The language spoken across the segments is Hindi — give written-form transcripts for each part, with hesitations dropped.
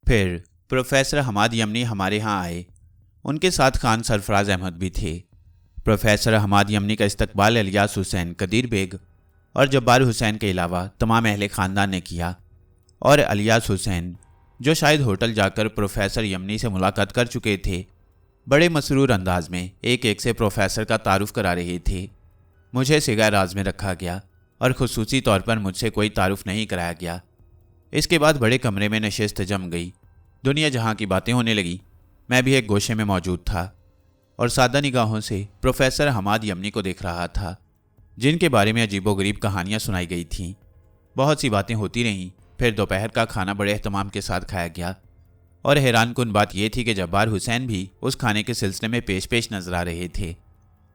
फिर प्रोफेसर हमाद यमनी हमारे यहाँ आए। उनके साथ खान सरफराज अहमद भी थे। प्रोफेसर हमाद यमनी का इस्तकबाल इलियास हुसैन, कदीर बेग और जब्बार हुसैन के अलावा तमाम अहले ख़ानदान ने किया और इलियास हुसैन, जो शायद होटल जाकर प्रोफेसर यमनी से मुलाकात कर चुके थे, बड़े मसरूर अंदाज में एक एक से प्रोफेसर का तारुफ करा रहे थे। मुझे सिगार राज में रखा गया और खुसूसी तौर पर मुझसे कोई तारुफ नहीं कराया गया। इसके बाद बड़े कमरे में नशिस्त जम गई। दुनिया जहाँ की बातें होने लगी। मैं भी एक गोशे में मौजूद था और सादा निगाहों से प्रोफेसर हमाद यमनी को देख रहा था, जिनके बारे में अजीबोगरीब कहानियाँ सुनाई गई थीं। बहुत सी बातें होती रहीं। फिर दोपहर का खाना बड़े एहतमाम के साथ खाया गया और हैरानकुन बात यह थी कि जब्बार हुसैन भी उस खाने के सिलसिले में पेश नजर आ रहे थे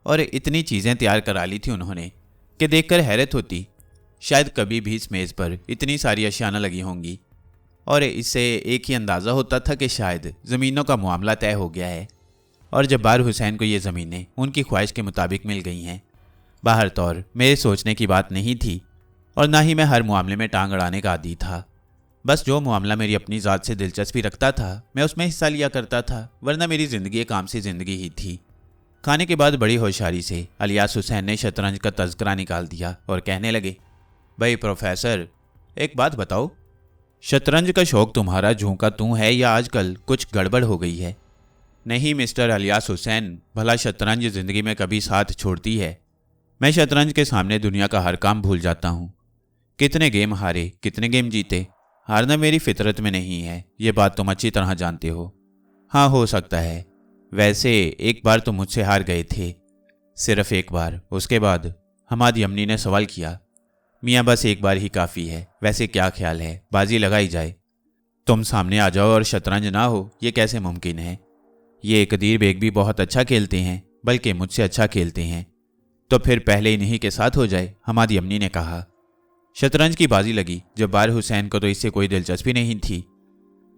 और इतनी चीज़ें तैयार करा ली थी उन्होंने कि देखकर हैरत होती। शायद कभी भी इस मेज़ पर इतनी सारी अशिया न लगी होंगी और इससे एक ही अंदाज़ा होता था कि शायद ज़मीनों का मामला तय हो गया है और जब्बार हुसैन को ये ज़मीनें उनकी ख्वाहिश के मुताबिक मिल गई हैं। बाहर तौर मेरे सोचने की बात नहीं थी और ना ही मैं हर मामले में टांग अड़ाने का आदी था। बस जो मामला मेरी अपनी ज़ात से दिलचस्पी रखता था मैं उसमें हिस्सा लिया करता था, वरना मेरी ज़िंदगी एक आम सी ज़िंदगी ही थी। खाने के बाद बड़ी होशियारी से इलियास हुसैन ने शतरंज का तज़किरा निकाल दिया और कहने लगे, भाई प्रोफेसर, एक बात बताओ, शतरंज का शौक़ तुम्हारा झोंका तू है या आजकल कुछ गड़बड़ हो गई है? नहीं मिस्टर इलियास हुसैन, भला शतरंज ज़िंदगी में कभी साथ छोड़ती है? मैं शतरंज के सामने दुनिया का हर काम भूल जाता हूँ। कितने गेम हारे, कितने गेम जीते, हारना मेरी फितरत में नहीं है, ये बात तुम अच्छी तरह जानते हो। हाँ, हो सकता है। वैसे एक बार तो मुझसे हार गए थे, सिर्फ एक बार। उसके बाद हमाद यमनी ने सवाल किया, मियाँ बस एक बार ही काफ़ी है। वैसे क्या ख्याल है, बाजी लगाई जाए? तुम सामने आ जाओ और शतरंज ना हो, ये कैसे मुमकिन है? ये कदीर बेग भी बहुत अच्छा खेलते हैं, बल्कि मुझसे अच्छा खेलते हैं। तो फिर पहले इन्हीं के साथ हो जाए, हमाद यमनी ने कहा। शतरंज की बाजी लगी। जब्बार हुसैन को तो इससे कोई दिलचस्पी नहीं थी।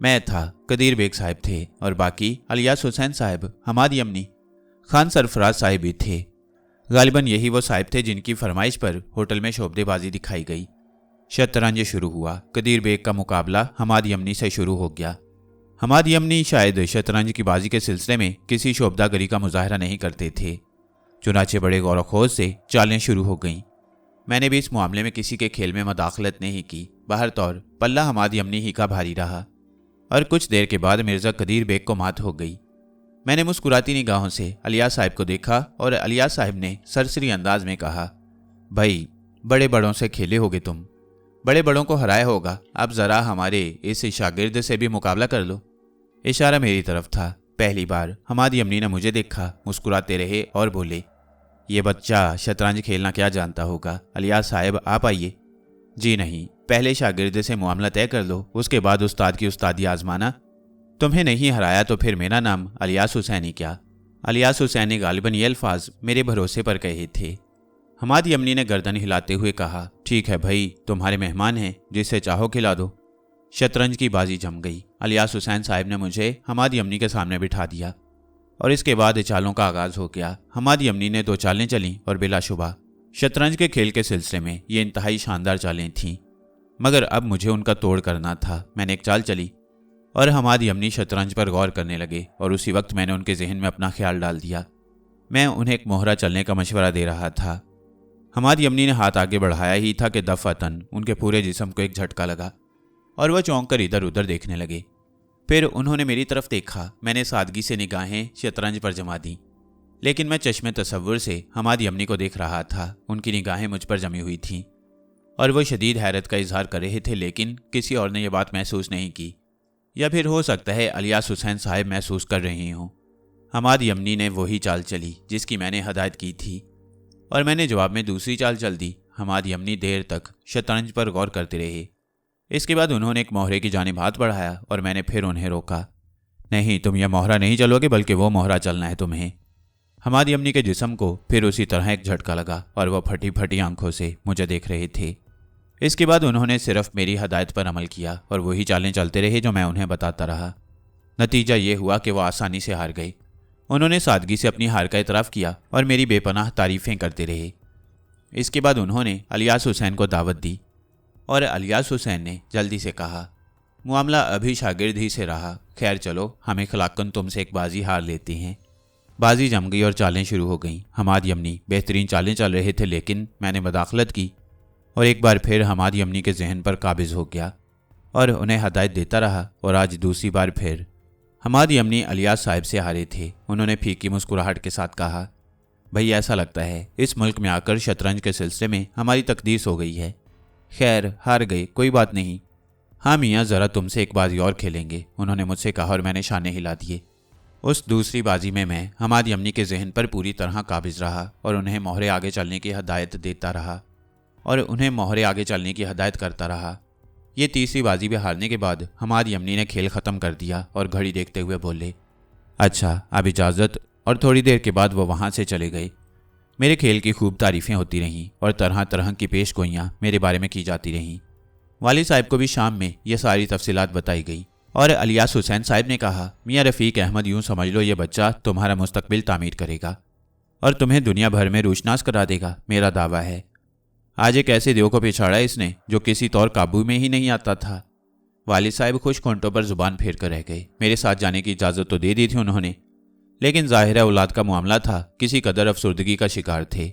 मैं था, कदीर बेग साहब थे और बाकी इलियास हुसैन साहब, हमाद यमनी, खान सरफराज साहब भी थे। गालिबन यही वो साहब थे जिनकी फरमाइश पर होटल में शोबदेबाजी दिखाई गई। शतरंज शुरू हुआ। कदीर बेग का मुकाबला हमाद यमनी से शुरू हो गया। हमाद यमनी शायद शतरंज की बाजी के सिलसिले में किसी शोबदागरी का मुजाहरा नहीं करते थे, चुनाचे बड़े गौरखोज से चालें शुरू हो गईं। मैंने भी इस मामले में किसी के खेल में मदाखलत नहीं की। बाहर तौर पल्ला हमाद यमनी ही का भारी रहा और कुछ देर के बाद मिर्ज़ा कदीर बेग को मात हो गई। मैंने मुस्कुराती निगाहों से इलियास साहब को देखा और इलियास साहब ने सरसरी अंदाज में कहा, भाई बड़े बड़ों से खेले होगे तुम, बड़े बड़ों को हराया होगा, अब ज़रा हमारे इस शागिर्द से भी मुकाबला कर लो। इशारा मेरी तरफ था। पहली बार हमाद यमनी ने मुझे देखा, मुस्कुराते रहे और बोले, ये बच्चा शतरंज खेलना क्या जानता होगा, इलियास साहब आप आइए। जी नहीं, पहले शागिर्द से मामला तय कर लो, उसके बाद उस्ताद की उस्तादी आजमाना। तुम्हें नहीं हराया तो फिर मेरा नाम इलियास हुसैन ही क्या? इलियास हुसैन ने गालिबन ये अल्फाज मेरे भरोसे पर कहे थे। हमाद यमनी ने गर्दन हिलाते हुए कहा, ठीक है भाई, तुम्हारे मेहमान हैं, जिसे चाहो खिला दो। शतरंज की बाजी जम गई। इलियास हुसैन साहब ने मुझे हमाद यमनी के सामने बिठा दिया और इसके बाद चालों का आगाज़ हो गया। हमाद यमनी ने 2 चालें चलीं और बिलाशुबा शतरंज के खेल के सिलसिले में ये इंतहाई शानदार चालें थीं, मगर अब मुझे उनका तोड़ करना था। मैंने एक चाल चली और हमाद यमनी शतरंज पर गौर करने लगे और उसी वक्त मैंने उनके जहन में अपना ख्याल डाल दिया। मैं उन्हें एक मोहरा चलने का मशवरा दे रहा था। हमाद यमनी ने हाथ आगे बढ़ाया ही था कि दफ़अतन उनके पूरे जिस्म को एक झटका लगा और वह चौंक कर इधर उधर देखने लगे। फिर उन्होंने मेरी तरफ देखा। मैंने सादगी से निगाहें शतरंज पर जमा दी, लेकिन मैं चश्मे तसव्वुर से हमाद यमनी को देख रहा था। उनकी निगाहें मुझ पर जमी हुई थीं और वह शदीद हैरत का इजहार कर रहे थे, लेकिन किसी और ने यह बात महसूस नहीं की, या फिर हो सकता है इलियास हुसैन साहब महसूस कर रहे हों। हमाद यमनी ने वही चाल चली जिसकी मैंने हदायत की थी और मैंने जवाब में दूसरी चाल चल दी। हमाद यमनी देर तक शतरंज पर गौर करते रहे। इसके बाद उन्होंने एक मोहरे की जानिब हाथ बढ़ाया और मैंने फिर उन्हें रोका। नहीं, तुम यह मोहरा नहीं चलोगे, बल्कि वो मोहरा चलना है तुम्हें। हमाद यमनी के जिस्म को फिर उसी तरह एक झटका लगा और वह फटी फटी आंखों से मुझे देख रहे थे। इसके बाद उन्होंने सिर्फ मेरी हदायत पर अमल किया और वही चालें चलते रहे जो मैं उन्हें बताता रहा। नतीजा ये हुआ कि वह आसानी से हार गए। उन्होंने सादगी से अपनी हार का इतराफ़ किया और मेरी बेपनाह तारीफ़ें करते रहे। इसके बाद उन्होंने इलियास हुसैन को दावत दी और इलियास हुसैन ने जल्दी से कहा, मामला अभी शागिर्द ही से रहा। खैर चलो, हम इखलाकन तुमसे एक बाजी हार लेते हैं। बाजी जम गई और चालें शुरू हो गईं। हमाद यमनी बेहतरीन चालें चल रहे थे, लेकिन मैंने मदाखलत की और एक बार फिर हमाद यमनी के जहन पर काबिज हो गया और उन्हें हदायत देता रहा। और आज दूसरी बार फिर हमाद यमनी अलियास साहब से हारे थे। उन्होंने फीकी मुस्कुराहट के साथ कहा, भाई ऐसा लगता है इस मुल्क में आकर शतरंज के सिलसिले में हमारी तकदीर हो गई है। खैर हार गए, कोई बात नहीं। हाँ मियाँ, ज़रा तुमसे एक बाजी और खेलेंगे, उन्होंने मुझसे कहा और मैंने शाने हिला दिए। उस दूसरी बाजी में मैं हमाद यमनी के जहन पर पूरी तरह काबिज रहा और उन्हें मोहरे आगे चलने की हदायत देता रहा और उन्हें मोहरे आगे चलने की हदायत करता रहा। ये तीसरी बाजी भी हारने के बाद हमाद यमनी ने खेल ख़त्म कर दिया और घड़ी देखते हुए बोले, अच्छा अब इजाज़त। और थोड़ी देर के बाद वो वहाँ से चले गए। मेरे खेल की खूब तारीफ़ें होती रहीं और तरह तरह की पेश गोइयाँ मेरे बारे में की जाती रहीं। वाली साहब को भी शाम में ये सारी तफसीलात बताई गई और अलियास हुसैन साहब ने कहा, मियाँ रफ़ीक अहमद, यूँ समझ लो ये बच्चा तुम्हारा मुस्तकबिल तामीर करेगा और तुम्हें दुनिया भर में रोशनास करा देगा, मेरा दावा है। आज एक ऐसे देव को पिछाड़ा इसने जो किसी तौर काबू में ही नहीं आता था। वालिद साहब खुश खोंटों पर जुबान फेर कर रह गए। मेरे साथ जाने की इजाज़त तो दे दी थी उन्होंने, लेकिन ज़ाहिर है औलाद का मामला था, किसी कदर अफसुर्दगी का शिकार थे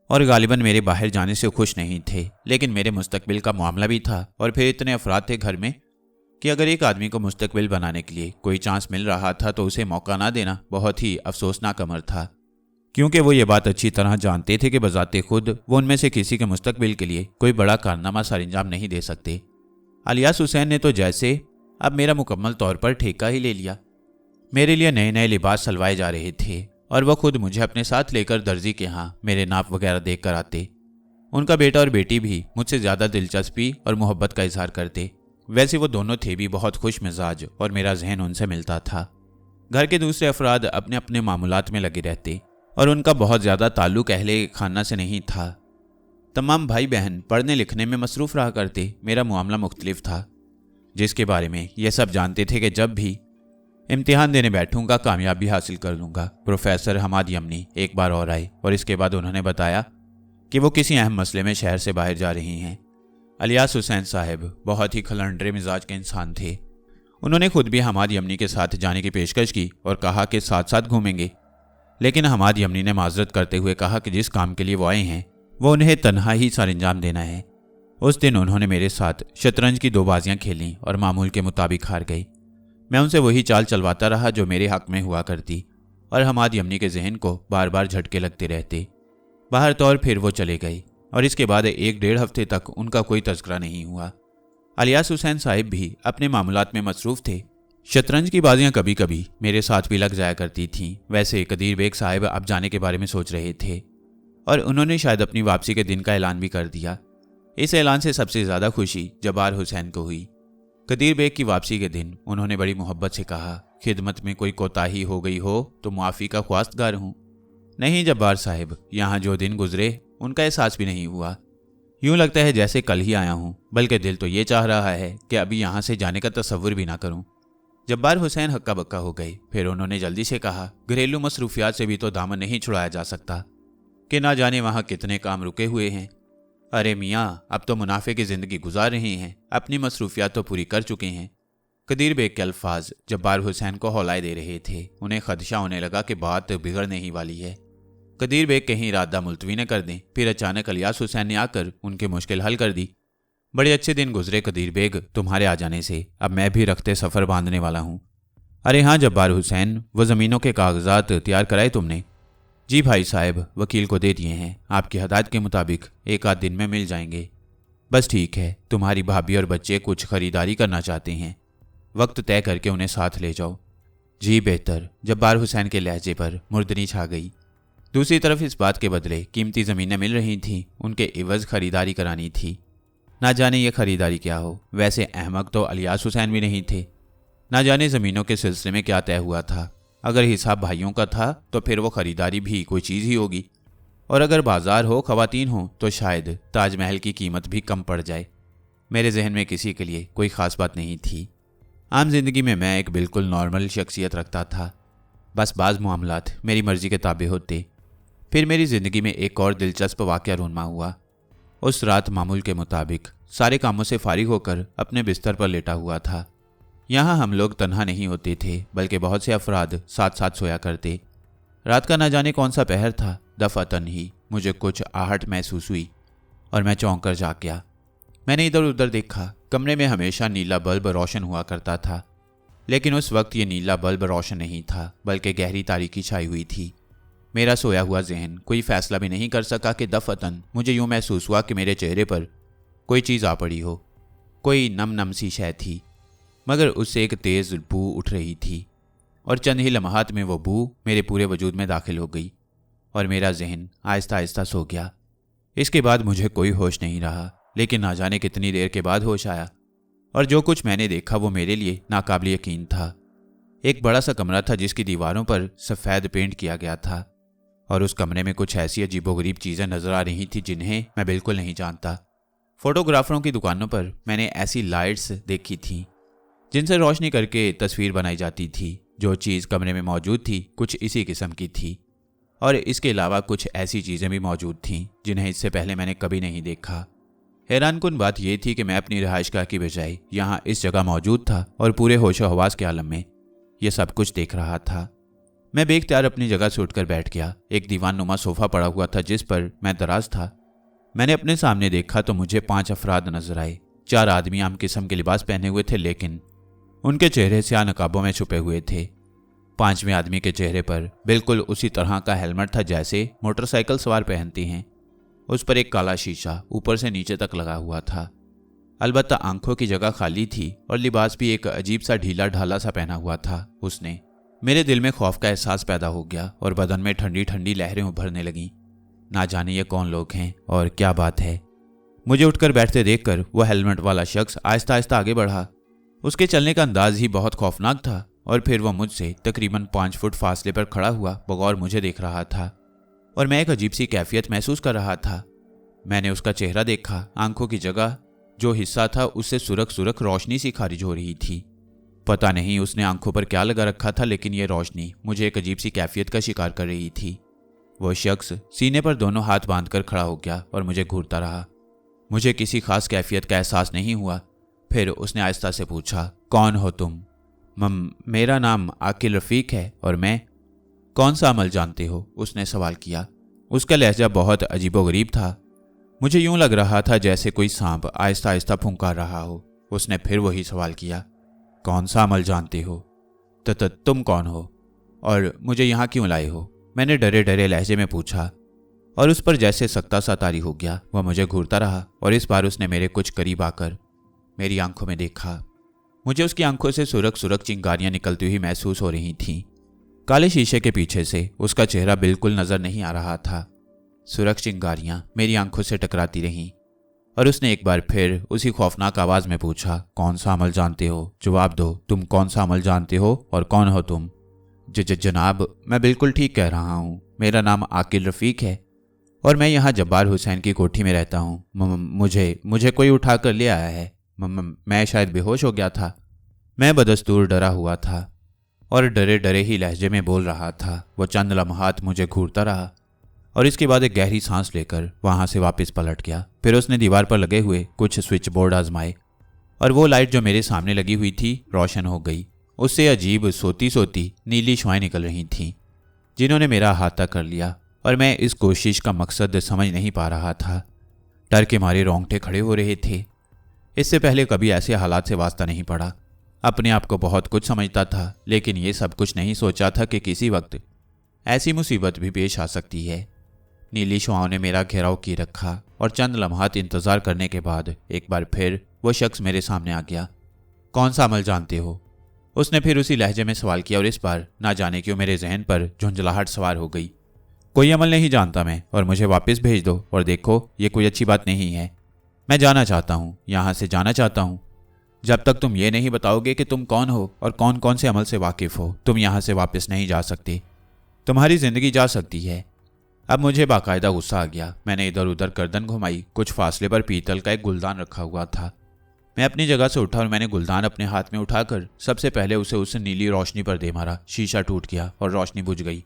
और गालिबन मेरे बाहर जाने से खुश नहीं थे। लेकिन मेरे मुस्तकबिल का मामला भी था और फिर इतने अफराद थे घर में कि अगर एक आदमी को मुस्तकबिल बनाने के लिए कोई चांस मिल रहा था तो उसे मौका ना देना बहुत ही अफसोसनाक अमर था, क्योंकि वो ये बात अच्छी तरह जानते थे कि बजाते खुद वो उनमें से किसी के मुस्तकबिल के लिए कोई बड़ा कारनामा सरंजाम नहीं दे सकते। अलियास हुसैन ने तो जैसे अब मेरा मुकम्मल तौर पर ठेका ही ले लिया। मेरे लिए नए नए लिबास सलवाए जा रहे थे और वह खुद मुझे अपने साथ लेकर दर्जी के यहाँ मेरे नाप वगैरह देख कर आते। उनका बेटा और बेटी भी मुझसे ज़्यादा दिलचस्पी और मोहब्बत का इजहार करते। वैसे वो दोनों थे भी बहुत खुश मिजाज और मेरा जहन उनसे मिलता था। घर के दूसरे अफराद अपने अपने मामूलात में लगे रहते और उनका बहुत ज़्यादा ताल्लुक अहले खाना से नहीं था। तमाम भाई बहन पढ़ने लिखने में मसरूफ़ रहा करते। मेरा मामला मुख्तलिफ था, जिसके बारे में यह सब जानते थे कि जब भी इम्तिहान देने बैठूंगा कामयाबी हासिल कर लूँगा। प्रोफेसर हमाद यमनी एक बार और आए और इसके बाद उन्होंने बताया कि वो किसी अहम मसले में शहर से बाहर जा रही हैं। अलियास हुसैन साहब बहुत ही खलंडरे मिजाज के इंसान थे। उन्होंने खुद भी हमाद यमनी के साथ जाने की पेशकश की और कहा कि साथ साथ घूमेंगे, लेकिन हमाद यमनी ने माजरत करते हुए कहा कि जिस काम के लिए वो आए हैं वो उन्हें तन्हा ही सरंजाम देना है। उस दिन उन्होंने मेरे साथ शतरंज की 2 बाजियां खेलीं और मामूल के मुताबिक हार गई। मैं उनसे वही चाल चलवाता रहा जो मेरे हक में हुआ करती और हमाद यमनी के जहन को बार बार झटके लगते रहते। बाहर तौर फिर वो चले गए और इसके बाद 1-1.5 हफ्ते तक उनका कोई तज़किरा नहीं हुआ। अलियास हुसैन साहिब भी अपने मामूलात में मसरूफ़ थे। शतरंज की बाजियां कभी कभी मेरे साथ भी लग जाया करती थीं। वैसे कदीर बेग साहब अब जाने के बारे में सोच रहे थे और उन्होंने शायद अपनी वापसी के दिन का ऐलान भी कर दिया। इस ऐलान से सबसे ज़्यादा खुशी जब्बार हुसैन को हुई। कदीर बेग की वापसी के दिन उन्होंने बड़ी मोहब्बत से कहा, खिदमत में कोई कोताही हो गई हो तो मुआफ़ी का ख्वास्तगार हूँ। नहीं जब्बार साहब, यहाँ जो दिन गुजरे उनका एहसास भी नहीं हुआ। यूँ लगता है जैसे कल ही आया हूँ, बल्कि दिल तो ये चाह रहा है कि अभी यहाँ से जाने का तसव्वुर भी ना करूँ। जब्बार हुसैन हक्का बक्का हो गए। फिर उन्होंने जल्दी से कहा, घरेलू मसरूफियात से भी तो दामन नहीं छुड़ाया जा सकता कि ना जाने वहाँ कितने काम रुके हुए हैं। अरे मियाँ, अब तो मुनाफे की ज़िंदगी गुजार रहे हैं, अपनी मसरूफियात तो पूरी कर चुके हैं। कदीर बेग के अल्फाज जब्बार हुसैन को हौलाए दे रहे थे। उन्हें खदशा होने लगा कि बात बिगड़ने ही वाली है। कदीर बेग कहीं इरादा मुलतवी न कर दें। फिर अचानक अलियास हुसैन ने आकर उनकी मुश्किल हल कर दी। बड़े अच्छे दिन गुजरे कदीर बेग तुम्हारे आ जाने से। अब मैं भी रखते सफ़र बांधने वाला हूँ। अरे हाँ जब्बार हुसैन, वो ज़मीनों के कागजात तैयार कराए तुमने? जी भाई साहब, वकील को दे दिए हैं। आपकी हदायत के मुताबिक 1 आध दिन में मिल जाएंगे। बस ठीक है। तुम्हारी भाभी और बच्चे कुछ खरीदारी करना चाहते हैं, वक्त तय करके उन्हें साथ ले जाओ। जी बेहतर। जब्बार हुसैन के लहजे पर मुर्दनी छा गई। दूसरी तरफ इस बात के बदले कीमती ज़मीनें मिल रही थीं। उनके इवज़ खरीदारी करानी थी। ना जाने ये खरीदारी क्या हो। वैसे अहमक तो अलियास हुसैन भी नहीं थे। ना जाने ज़मीनों के सिलसिले में क्या तय हुआ था। अगर हिसाब भाइयों का था तो फिर वो खरीदारी भी कोई चीज़ ही होगी, और अगर बाजार हो, खवातीन हो, तो शायद ताजमहल की कीमत भी कम पड़ जाए। मेरे जहन में किसी के लिए कोई ख़ास बात नहीं थी। आम जिंदगी में मैं एक बिल्कुल नॉर्मल शख्सियत रखता था। बस बाज़ मामलात मेरी मर्ज़ी के ताबे होते। फिर मेरी ज़िंदगी में एक और दिलचस्प वाक़या रूनमा हुआ। उस रात मामूल के मुताबिक सारे कामों से फारिग होकर अपने बिस्तर पर लेटा हुआ था यहाँ हम लोग तन्हा नहीं होते थे, बल्कि बहुत से अफराद साथ साथ सोया करते। रात का न जाने कौन सा पहर था, दफातन ही मुझे कुछ आहट महसूस हुई और मैं चौंक कर जाग गया। मैंने इधर उधर देखा। कमरे में हमेशा नीला बल्ब रोशन हुआ करता था, लेकिन उस वक्त ये नीला बल्ब रोशन नहीं था, बल्कि गहरी तारीकी छाई हुई थी। मेरा सोया हुआ जहन कोई फैसला भी नहीं कर सका कि दफातन मुझे यूं महसूस हुआ कि मेरे चेहरे पर कोई चीज़ आ पड़ी हो। कोई नम नम सी शय थी, मगर उससे एक तेज़ बू उठ रही थी और चंद ही लम्हात में वो बू मेरे पूरे वजूद में दाखिल हो गई और मेरा जहन आहिस्ता आहिस्ता सो गया। इसके बाद मुझे कोई होश नहीं रहा, लेकिन ना जाने कितनी देर के बाद होश आया और जो कुछ मैंने देखा वो मेरे लिए नाकाबिल यकीन था। एक बड़ा सा कमरा था जिसकी दीवारों पर सफ़ेद पेंट किया गया था और उस कमरे में कुछ ऐसी अजीबोगरीब चीज़ें नजर आ रही थी जिन्हें मैं बिल्कुल नहीं जानता। फोटोग्राफरों की दुकानों पर मैंने ऐसी लाइट्स देखी थी जिनसे रोशनी करके तस्वीर बनाई जाती थी। जो चीज़ कमरे में मौजूद थी कुछ इसी किस्म की थी और इसके अलावा कुछ ऐसी चीज़ें भी मौजूद थीं जिन्हें इससे पहले मैंने कभी नहीं देखा। हैरानकुन बात यह थी कि मैं अपनी रिहाइशगाह की बजाय यहाँ इस जगह मौजूद था और पूरे होशो हवास के आलम में यह सब कुछ देख रहा था। मैं बेख्तियार अपनी जगह से उठकर बैठ गया। एक दीवान नुमा सोफा पड़ा हुआ था जिस पर मैं दराज था। मैंने अपने सामने देखा तो मुझे 5 अफराद नजर आए। 4 आदमी आम किस्म के लिबास पहने हुए थे, लेकिन उनके चेहरे स्याह नकाबों में छुपे हुए थे। 5वें आदमी के चेहरे पर बिल्कुल उसी तरह का हेलमेट था जैसे मोटरसाइकिल सवार पहनती हैं। उस पर एक काला शीशा ऊपर से नीचे तक लगा हुआ था। अलबत्ता आंखों की जगह खाली थी और लिबास भी एक अजीब सा ढीला ढाला सा पहना हुआ था। उसने मेरे दिल में खौफ का एहसास पैदा हो गया और बदन में ठंडी ठंडी लहरें उभरने लगीं। ना जाने ये कौन लोग हैं और क्या बात है। मुझे उठकर बैठते देखकर वह हेलमेट वाला शख्स आहिस्ता आहिस्ता आगे बढ़ा। उसके चलने का अंदाज ही बहुत खौफनाक था और फिर वह मुझसे तकरीबन 5 फुट फासले पर खड़ा हुआ बगौर मुझे देख रहा था और मैं एक अजीब सी कैफियत महसूस कर रहा था। मैंने उसका चेहरा देखा। आंखों की जगह जो हिस्सा था उससे सुरख सुरख रोशनी सी खारिज हो रही थी। पता नहीं उसने आंखों पर क्या लगा रखा था, लेकिन यह रोशनी मुझे एक अजीब सी कैफियत का शिकार कर रही थी। वह शख्स सीने पर दोनों हाथ बांधकर खड़ा हो गया और मुझे घूरता रहा। मुझे किसी खास कैफियत का एहसास नहीं हुआ। फिर उसने आहिस्ता से पूछा, कौन हो तुम? मेरा नाम आकिल रफ़ीक है। और मैं? कौन सा अमल जानते हो? उसने सवाल किया। उसका लहजा बहुत अजीबोगरीब था। मुझे यूं लग रहा था जैसे कोई सांप आहिस्ता आहिस्ता फुंकार रहा हो। उसने फिर वही सवाल किया, कौन सा अमल जानते हो? तुम कौन हो और मुझे यहाँ क्यों लाए हो? मैंने डरे डरे लहजे में पूछा और उस पर जैसे सख्ता सा तारी हो गया। वह मुझे घूरता रहा और इस बार उसने मेरे कुछ करीब आकर मेरी आंखों में देखा। मुझे उसकी आंखों से सुरख सुरख चिंगारियां निकलती हुई महसूस हो रही थीं। काले शीशे के पीछे से उसका चेहरा बिल्कुल नजर नहीं आ रहा था। सुरख चिंगारियां मेरी आंखों से टकराती रहीं और उसने एक बार फिर उसी खौफनाक आवाज में पूछा, कौन सा अमल जानते हो? जवाब दो, तुम कौन सा अमल जानते हो और कौन हो तुम? जनाब, मैं बिल्कुल ठीक कह रहा हूँ। मेरा नाम आकिल रफ़ीक है और मैं यहाँ जब्बार हुसैन की कोठी में रहता हूँ। मुझे कोई उठा कर ले आया है। मैं शायद बेहोश हो गया था। मैं बदस्तूर डरा हुआ था और डरे डरे ही लहजे में बोल रहा था। वो चंद लम्हात मुझे घूरता रहा और इसके बाद एक गहरी सांस लेकर वहां से वापस पलट गया। फिर उसने दीवार पर लगे हुए कुछ स्विच बोर्ड आजमाए और वो लाइट जो मेरे सामने लगी हुई थी रोशन हो गई। उससे अजीब सोती सोती नीली शुआएं निकल रही थीं जिन्होंने मेरा अहाता कर लिया और मैं इस कोशिश का मकसद समझ नहीं पा रहा था। डर के मारे रोंगटे खड़े हो रहे थे। इससे पहले कभी ऐसे हालात से वास्ता नहीं पड़ा। अपने आप को बहुत कुछ समझता था, लेकिन ये सब कुछ नहीं सोचा था कि किसी वक्त ऐसी मुसीबत भी पेश आ सकती है। नीली शुआओं ने मेरा घेराव किए रखा और चंद लम्हात इंतजार करने के बाद एक बार फिर वो शख्स मेरे सामने आ गया। कौन सा अमल जानते हो? उसने फिर उसी लहजे में सवाल किया और इस बार ना जाने क्यों मेरे जहन पर झुंझलाहट सवार हो गई। कोई अमल नहीं जानता मैं, और मुझे वापस भेज दो। और देखो, ये कोई अच्छी बात नहीं है। मैं जाना चाहता हूँ, यहाँ से जाना चाहता हूँ। जब तक तुम ये नहीं बताओगे कि तुम कौन हो और कौन कौन से अमल से वाकिफ हो, तुम यहाँ से वापस नहीं जा सकते। तुम्हारी जिंदगी जा सकती है। अब मुझे बाकायदा गुस्सा आ गया। मैंने इधर उधर गर्दन घुमाई। कुछ फासले पर पीतल का एक गुलदान रखा हुआ था। मैं अपनी जगह से उठा और मैंने गुलदान अपने हाथ में उठाकर सबसे पहले उसे उस नीली रोशनी पर दे मारा। शीशा टूट गया और रोशनी बुझ गई।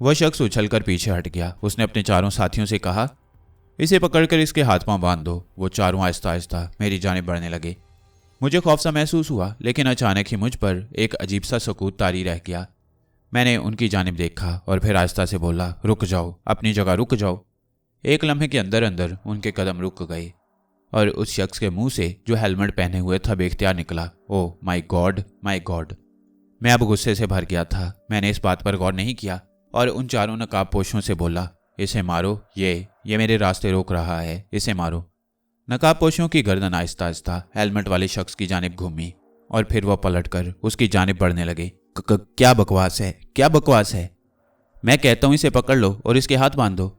वह शख्स उछलकर पीछे हट गया। उसने अपने चारों साथियों से कहा, इसे पकड़कर इसके हाथ पांव बांध दो। वो चारों आहिस्ता आहिस्ता मेरी जानिब बढ़ने लगे। मुझे खौफ सा महसूस हुआ, लेकिन अचानक ही मुझ पर एक अजीब सा सकूत तारी रह गया। मैंने उनकी जानिब देखा और फिर आहिस्ता से बोला, रुक जाओ, अपनी जगह रुक जाओ। एक लम्हे के अंदर अंदर उनके कदम रुक गए और उस शख्स के मुंह से जो हेलमेट पहने हुए था बेख्तियार निकला, oh my God, my God. मैं अब गुस्से से भर गया था। मैंने इस बात पर गौर नहीं किया और उन चारों नकाबपोशों से बोला, इसे मारो, ये मेरे रास्ते रोक रहा है, इसे मारो। नकाबपोशों की गर्दन आहिस्ता आहिस्ता हेलमेट वाले शख्स की जानिब घूमी और फिर वह पलटकर उसकी जानिब बढ़ने लगे। क्या बकवास है, क्या बकवास है? मैं कहता हूं इसे पकड़ लो और इसके हाथ बांध दो।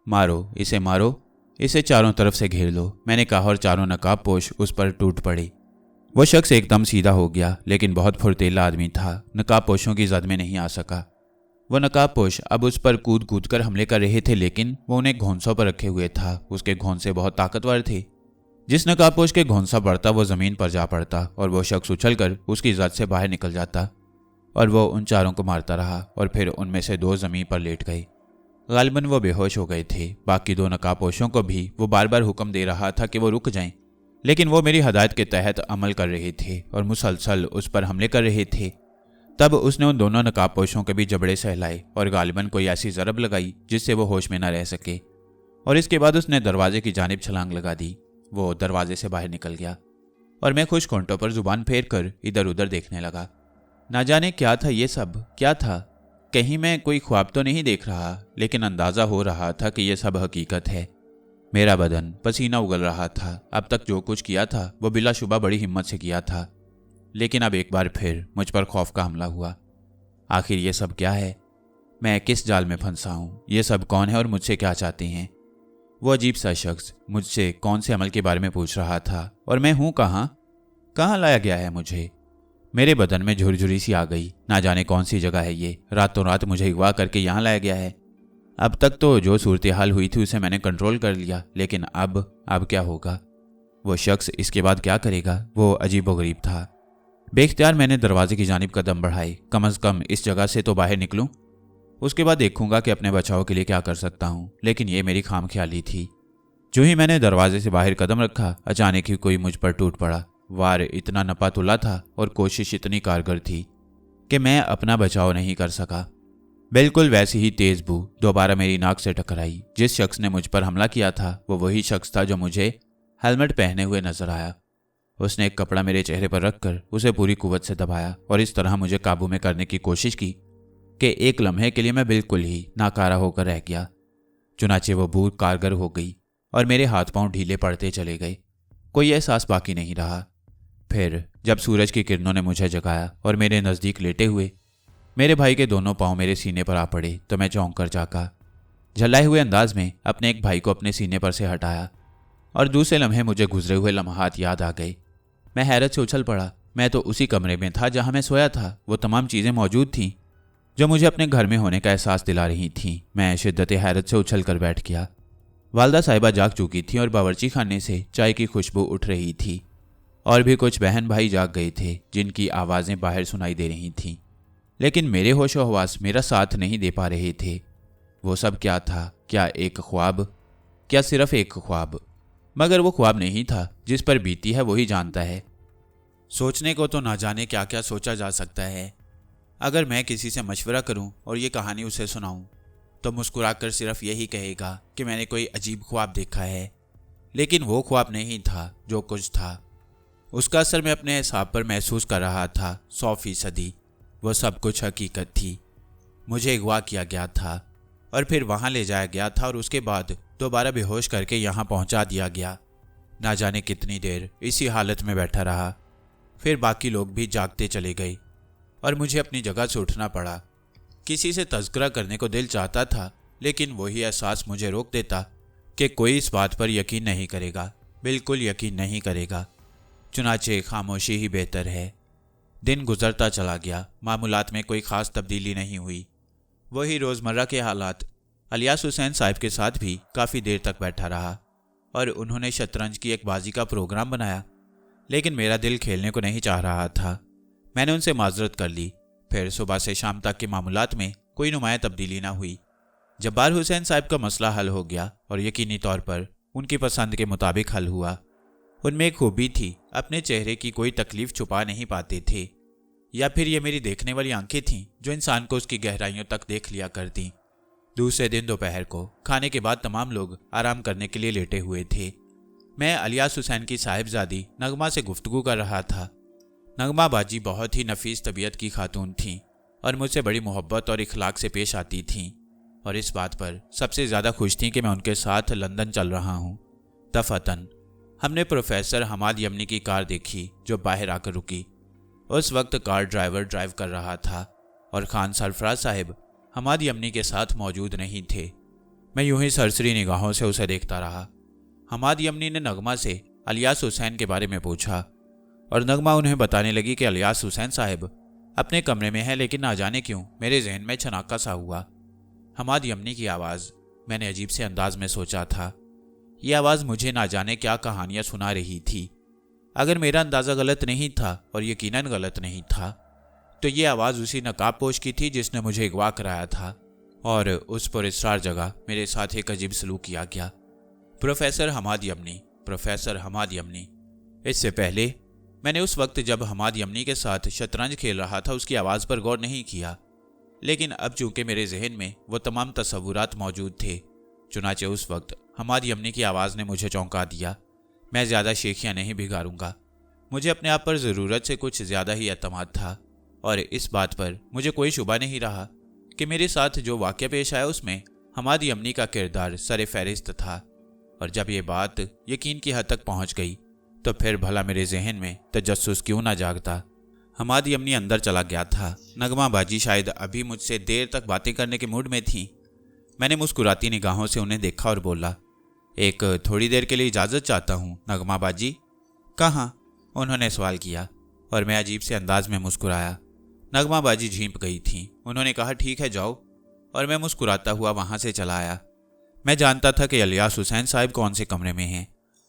मारो, इसे मारो, इसे चारों तरफ से घेर लो, मैंने कहा और चारों नकाबपोश उस पर टूट पड़े। वह शख्स एकदम सीधा हो गया, लेकिन बहुत फुर्तीला आदमी था, नकाबपोशों की जद में नहीं आ सका। वह नकाबपोश अब उस पर कूद कूद कर हमले कर रहे थे, लेकिन वो उन्हें घोंसों पर रखे हुए था। उसके घोंसे बहुत ताकतवर थे। जिस नकाबपोश के घोंसा पड़ता वो जमीन पर जा पड़ता और वो शख्स उछलकर उसकी जद से बाहर निकल जाता और वो उन चारों को मारता रहा और फिर उनमें से 2 जमीन पर लेट गए। गालिबन वो बेहोश हो गए थे। बाकी 2 नकाबपोशों को भी वो बार बार हुक्म दे रहा था कि वो रुक जाएं, लेकिन वो मेरी हदायत के तहत अमल कर रहे थे और मुसलसल उस पर हमले कर रहे थे। तब उसने उन दोनों नकाबपोशों के भी जबड़े सहलाए और गालिबन कोई ऐसी ज़रब लगाई जिससे वो होश में न रह सके, और इसके बाद उसने दरवाजे की जानिब छलांग लगा दी। वो दरवाजे से बाहर निकल गया और मैं खुश घोंटों पर जुबान फेर कर इधर उधर देखने लगा। ना जाने क्या था ये सब, क्या था? कहीं मैं कोई ख्वाब तो नहीं देख रहा, लेकिन अंदाज़ा हो रहा था कि यह सब हकीकत है। मेरा बदन पसीना उगल रहा था। अब तक जो कुछ किया था वो बिलाशुबा बड़ी हिम्मत से किया था, लेकिन अब एक बार फिर मुझ पर खौफ का हमला हुआ। आखिर ये सब क्या है? मैं किस जाल में फंसा हूँ? ये सब कौन है और मुझसे क्या चाहते हैं? वो अजीब सा शख्स मुझसे कौन से अमल के बारे में पूछ रहा था और मैं हूँ कहाँ? कहाँ लाया गया है मुझे? मेरे बदन में झुरझुरी सी आ गई। ना जाने कौन सी जगह है ये। रातों रात मुझे अगवा करके यहाँ लाया गया है। अब तक तो जो सूरत हाल हुई थी उसे मैंने कंट्रोल कर लिया, लेकिन अब क्या होगा? वो शख्स इसके बाद क्या करेगा? वो अजीबोगरीब था। बेख्तियार मैंने दरवाजे की जानिब कदम बढ़ाए। कम अज़ कम इस जगह से तो बाहर निकलूं, उसके बाद देखूंगा कि अपने बचाव के लिए क्या कर सकता हूं। लेकिन यह मेरी खामख्याली थी। जो ही मैंने दरवाजे से बाहर कदम रखा, अचानक ही कोई मुझ पर टूट पड़ा। वार इतना नपातुला था और कोशिश इतनी कारगर थी कि मैं अपना बचाव नहीं कर सका। बिल्कुल वैसी ही तेज बू दोबारा मेरी नाक से टकराई। जिस शख्स ने मुझ पर हमला किया था वो वही शख्स था जो मुझे हेलमेट पहने हुए नजर आया। उसने एक कपड़ा मेरे चेहरे पर रखकर उसे पूरी कुव्वत से दबाया और इस तरह मुझे काबू में करने की कोशिश की कि एक लम्हे के लिए मैं बिल्कुल ही नाकारा होकर रह गया। चुनाचे वो बू कारगर हो गई और मेरे हाथ पांव ढीले पड़ते चले गए। कोई एहसास बाकी नहीं रहा। फिर जब सूरज की किरणों ने मुझे जगाया और मेरे नज़दीक लेटे हुए मेरे भाई के दोनों पांव मेरे सीने पर आ पड़े तो मैं चौंक कर जागा। झल्लाए हुए अंदाज में अपने एक भाई को अपने सीने पर से हटाया और दूसरे लम्हे मुझे गुजरे हुए लम्हात याद आ गए। मैं हैरत से उछल पड़ा। मैं तो उसी कमरे में था जहां मैं सोया था। वो तमाम चीज़ें मौजूद थीं जो मुझे अपने घर में होने का एहसास दिला रही थीं। मैं शिद्दत हैरत से उछल कर बैठ गया। वालदा साहिबा जाग चुकी थी और बावर्ची खाने से चाय की खुशबू उठ रही थी, और भी कुछ बहन भाई जाग गए थे जिनकी आवाज़ें बाहर सुनाई दे रही थीं, लेकिन मेरे होशो हवास मेरा साथ नहीं दे पा रहे थे। वो सब क्या था? क्या एक ख्वाब? क्या सिर्फ एक ख्वाब? मगर वो ख्वाब नहीं था। जिस पर बीती है वही जानता है। सोचने को तो ना जाने क्या क्या सोचा जा सकता है। अगर मैं किसी से मशवरा करूं और ये कहानी उसे सुनाऊं तो मुस्कुराकर सिर्फ यही कहेगा कि मैंने कोई अजीब ख्वाब देखा है। लेकिन वो ख्वाब नहीं था जो कुछ था। उसका असर मैं अपने हिसाब पर महसूस कर रहा था 100%। वो सब कुछ हकीकत थी। मुझे अगवा किया गया था और फिर वहाँ ले जाया गया था और उसके बाद दोबारा बेहोश करके यहाँ पहुँचा दिया गया। ना जाने कितनी देर इसी हालत में बैठा रहा। फिर बाकी लोग भी जागते चले गए और मुझे अपनी जगह से उठना पड़ा। किसी से तज़किरा करने को दिल चाहता था, लेकिन वही एहसास मुझे रोक देता कि कोई इस बात पर यकीन नहीं करेगा, बिल्कुल यकीन नहीं करेगा। चुनाचे खामोशी ही बेहतर है। दिन गुजरता चला गया। मामूलात में कोई ख़ास तब्दीली नहीं हुई। वही रोज़मर्रा के हालात। इलियास हुसैन साहब के साथ भी काफ़ी देर तक बैठा रहा और उन्होंने शतरंज की एक बाजी का प्रोग्राम बनाया, लेकिन मेरा दिल खेलने को नहीं चाह रहा था। मैंने उनसे माजरत कर ली। फिर सुबह से शाम तक के मामूलात में कोई नुमाया तब्दीली ना हुई। जब्बार हुसैन साहब का मसला हल हो गया और यकीनी तौर पर उनकी पसंद के मुताबिक हल हुआ। उनमें एक खूबी थी, अपने चेहरे की कोई तकलीफ छुपा नहीं पाते थे, या फिर ये मेरी देखने वाली आंखें थीं जो इंसान को उसकी गहराइयों तक देख लिया करती। दूसरे दिन दोपहर को खाने के बाद तमाम लोग आराम करने के लिए लेटे हुए थे। मैं इलियास हुसैन की साहिबजादी नगमा से गुफ्तगू कर रहा था। नगमा बाजी बहुत ही नफीस तबीयत की खातून थीं और मुझसे बड़ी मोहब्बत और इखलाक से पेश आती थीं, और इस बात पर सबसे ज़्यादा खुश थीं कि मैं उनके साथ लंदन चल रहा हूँ। दफातन हमने प्रोफेसर हमाद यमनी की कार देखी जो बाहर आकर रुकी। उस वक्त कार ड्राइवर ड्राइव कर रहा था और खान सरफराज साहिब हमाद यमनी के साथ मौजूद नहीं थे। मैं यूं ही सरसरी निगाहों से उसे देखता रहा। हमाद यमनी ने नगमा से इलियास हुसैन के बारे में पूछा और नगमा उन्हें बताने लगी कि इलियास हुसैन साहिब अपने कमरे में है, लेकिन ना जाने क्यों मेरे जहन में छनाका सा हुआ। हमाद यमनी की आवाज़। मैंने अजीब से अंदाज में सोचा था, ये आवाज़ मुझे ना जाने क्या कहानियाँ सुना रही थी। अगर मेरा अंदाज़ा गलत नहीं था, और यकीनन गलत नहीं था, तो ये आवाज़ उसी नकाबपोश की थी जिसने मुझे अगवा कराया था, और उस पर इसरार जगह मेरे साथ एक अजीब सलूक किया गया। प्रोफेसर हमाद यमनी, प्रोफेसर हमाद यमनी। इससे पहले मैंने उस वक्त जब हमाद यमनी के साथ शतरंज खेल रहा था उसकी आवाज़ पर गौर नहीं किया, लेकिन अब चूंकि मेरे जहन में वो तमाम तस्वुरात मौजूद थे, चुनाचे उस वक्त हमाद यमनी की आवाज़ ने मुझे चौंका दिया। मैं ज़्यादा शेखियाँ नहीं बिगाड़ूंगा। मुझे अपने आप पर ज़रूरत से कुछ ज़्यादा ही एतमाद था, और इस बात पर मुझे कोई शुबा नहीं रहा कि मेरे साथ जो वाक़या पेश आया उसमें हमाद यमनी का किरदार सरे फहरिस्त था। और जब ये बात यकीन की हद तक पहुँच गई तो फिर भला मेरे जहन में तजस्सुस क्यों ना जागता। हमाद यमनी अंदर चला गया था। नगमा बाजी शायद अभी मुझसे देर तक बातें करने के मूड में थी। मैंने मुस्कुराती निगाहों से उन्हें देखा और बोला, एक थोड़ी देर के लिए इजाज़त चाहता हूँ नगमा बाजी। कहाँ? उन्होंने सवाल किया और मैं अजीब से अंदाज में मुस्कुराया। नगमा बाजी झींप गई थीं। उन्होंने कहा, ठीक है जाओ, और मैं मुस्कुराता हुआ वहाँ से चला आया। मैं जानता था कि इलियास हुसैन साहिब कौन से कमरे में हैं।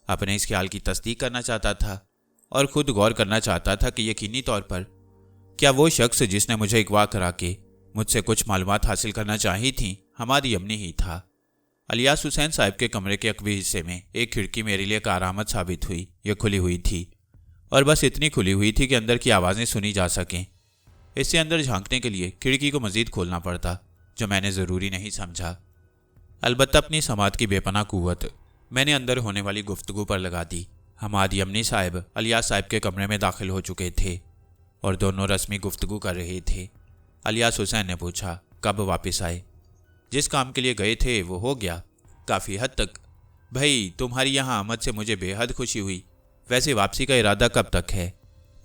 अपने इस ख्याल की तस्दीक करना चाहता था और ख़ुद गौर करना चाहता था कि यकीनी तौर पर क्या वो शख्स जिसने मुझे अगवा करा के मुझसे कुछ मालूमात हासिल करना चाही थी हमाद यमनी ही था। इलियास हुसैन साहिब के कमरे के अकवी हिस्से में एक खिड़की मेरे लिए करामत साबित हुई। यह खुली हुई थी, और बस इतनी खुली हुई थी कि अंदर की आवाज़ें सुनी जा सकें। इससे अंदर झांकने के लिए खिड़की को मज़ीद खोलना पड़ता, जो मैंने ज़रूरी नहीं समझा। अलबत्ता अपनी समात की बेपनाह कुव्वत मैंने अंदर होने वाली गुफ्तगू पर लगा दी। हमाद यमनी साहिब इलियास साहिब के कमरे में दाखिल हो चुके थे और दोनों रस्मी गुफ्तगू कर रहे थे। इलियास हुसैन ने पूछा, कब वापस आए? जिस काम के लिए गए थे वो हो गया, काफ़ी हद तक। भाई, तुम्हारी यहाँ आमद से मुझे बेहद खुशी हुई। वैसे वापसी का इरादा कब तक है?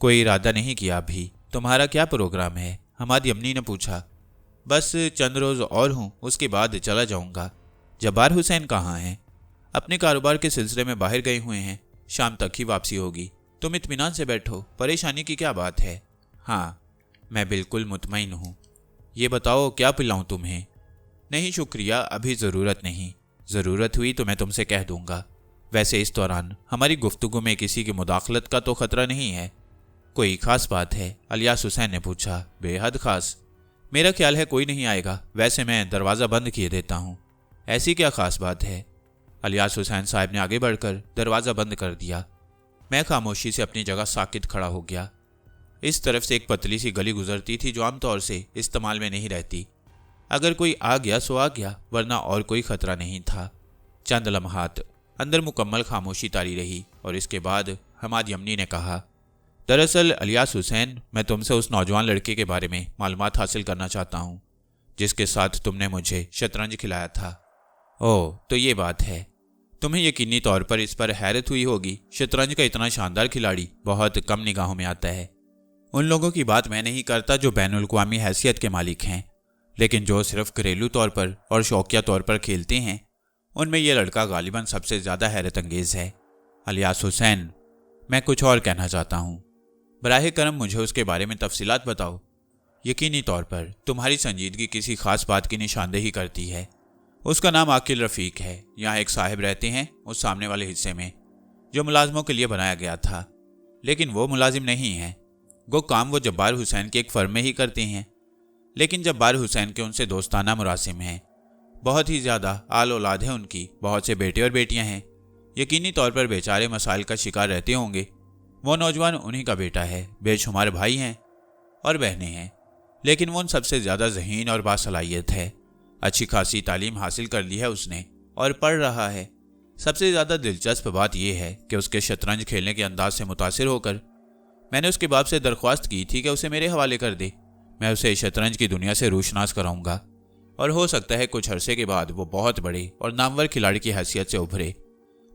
कोई इरादा नहीं किया अभी। तुम्हारा क्या प्रोग्राम है? हमाद यमनी ने पूछा। बस चंद रोज़ और हूँ, उसके बाद चला जाऊँगा। जब्बार हुसैन कहाँ हैं? अपने कारोबार के सिलसिले में बाहर गए हुए हैं, शाम तक ही वापसी होगी। तुम इत्मीनान से बैठो, परेशानी की क्या बात है? हाँ, मैं बिल्कुल मुतमईन हूँ। ये बताओ क्या पिलाऊँ तुम्हें? नहीं शुक्रिया, अभी ज़रूरत नहीं। ज़रूरत हुई तो मैं तुमसे कह दूंगा। वैसे इस दौरान हमारी गुफ्तगू में किसी की मुदाखलत का तो ख़तरा नहीं है। कोई ख़ास बात है? इलियास हुसैन ने पूछा। बेहद ख़ास। मेरा ख्याल है कोई नहीं आएगा। वैसे मैं दरवाज़ा बंद किए देता हूँ। ऐसी क्या ख़ास बात है? इलियास हुसैन साहब ने आगे बढ़कर दरवाज़ा बंद कर दिया। मैं खामोशी से अपनी जगह साकित खड़ा हो गया। इस तरफ से एक पतली सी गली गुजरती थी जो आमतौर से इस्तेमाल में नहीं रहती। अगर कोई आ गया सो आ गया, वरना और कोई खतरा नहीं था। चंद लम्हात अंदर मुकम्मल खामोशी तारी रही और इसके बाद हमाद यमनी ने कहा, दरअसल इलियास हुसैन, मैं तुमसे उस नौजवान लड़के के बारे में मालूमात हासिल करना चाहता हूँ जिसके साथ तुमने मुझे शतरंज खिलाया था। ओह, तो ये बात है। तुम्हें यकीनी तौर पर इस पर हैरत हुई होगी। शतरंज का इतना शानदार खिलाड़ी बहुत कम निगाहों में आता है। उन लोगों की बात मैं नहीं करता जो बैनुल अक़वामी हैसियत के मालिक हैं, लेकिन जो सिर्फ घरेलू तौर पर और शौकिया तौर पर खेलते हैं, उनमें यह लड़का गालिबन सबसे ज़्यादा हैरत अंगेज़ है। इलियास हुसैन, मैं कुछ और कहना चाहता हूँ। बराह करम मुझे उसके बारे में तफसीलात बताओ। यकीनी तौर पर तुम्हारी संजीदगी किसी खास बात की निशानदेही करती है। उसका नाम आकिल रफ़ीक है। यहाँ एक साहिब रहते हैं उस सामने वाले हिस्से में, जो मुलाजमों के लिए बनाया गया था, लेकिन वो मुलाजिम नहीं है। वो काम वो जब्बार हुसैन के एक फर्म में ही करते हैं, लेकिन जब्बार हुसैन के उनसे दोस्ताना मुरासिम हैं। बहुत ही ज़्यादा आल औलाद है उनकी, बहुत से बेटे और बेटियां हैं। यकीनी तौर पर बेचारे मसाइल का शिकार रहते होंगे। वो नौजवान उन्हीं का बेटा है। बेशुमार भाई हैं और बहनें हैं, लेकिन वो उन सबसे ज़्यादा ज़हीन और बासलाहियत है। अच्छी खासी तालीम हासिल कर ली है उसने और पढ़ रहा है। सबसे ज़्यादा दिलचस्प बात यह है कि उसके शतरंज खेलने के अंदाज से मुतासिर होकर मैंने उसके बाप से दरख्वास्त की थी कि उसे मेरे हवाले कर दे। मैं उसे शतरंज की दुनिया से रूशनास कराऊंगा और हो सकता है कुछ अरसे के बाद वो बहुत बड़े और नामवर खिलाड़ी की हैसियत से उभरे।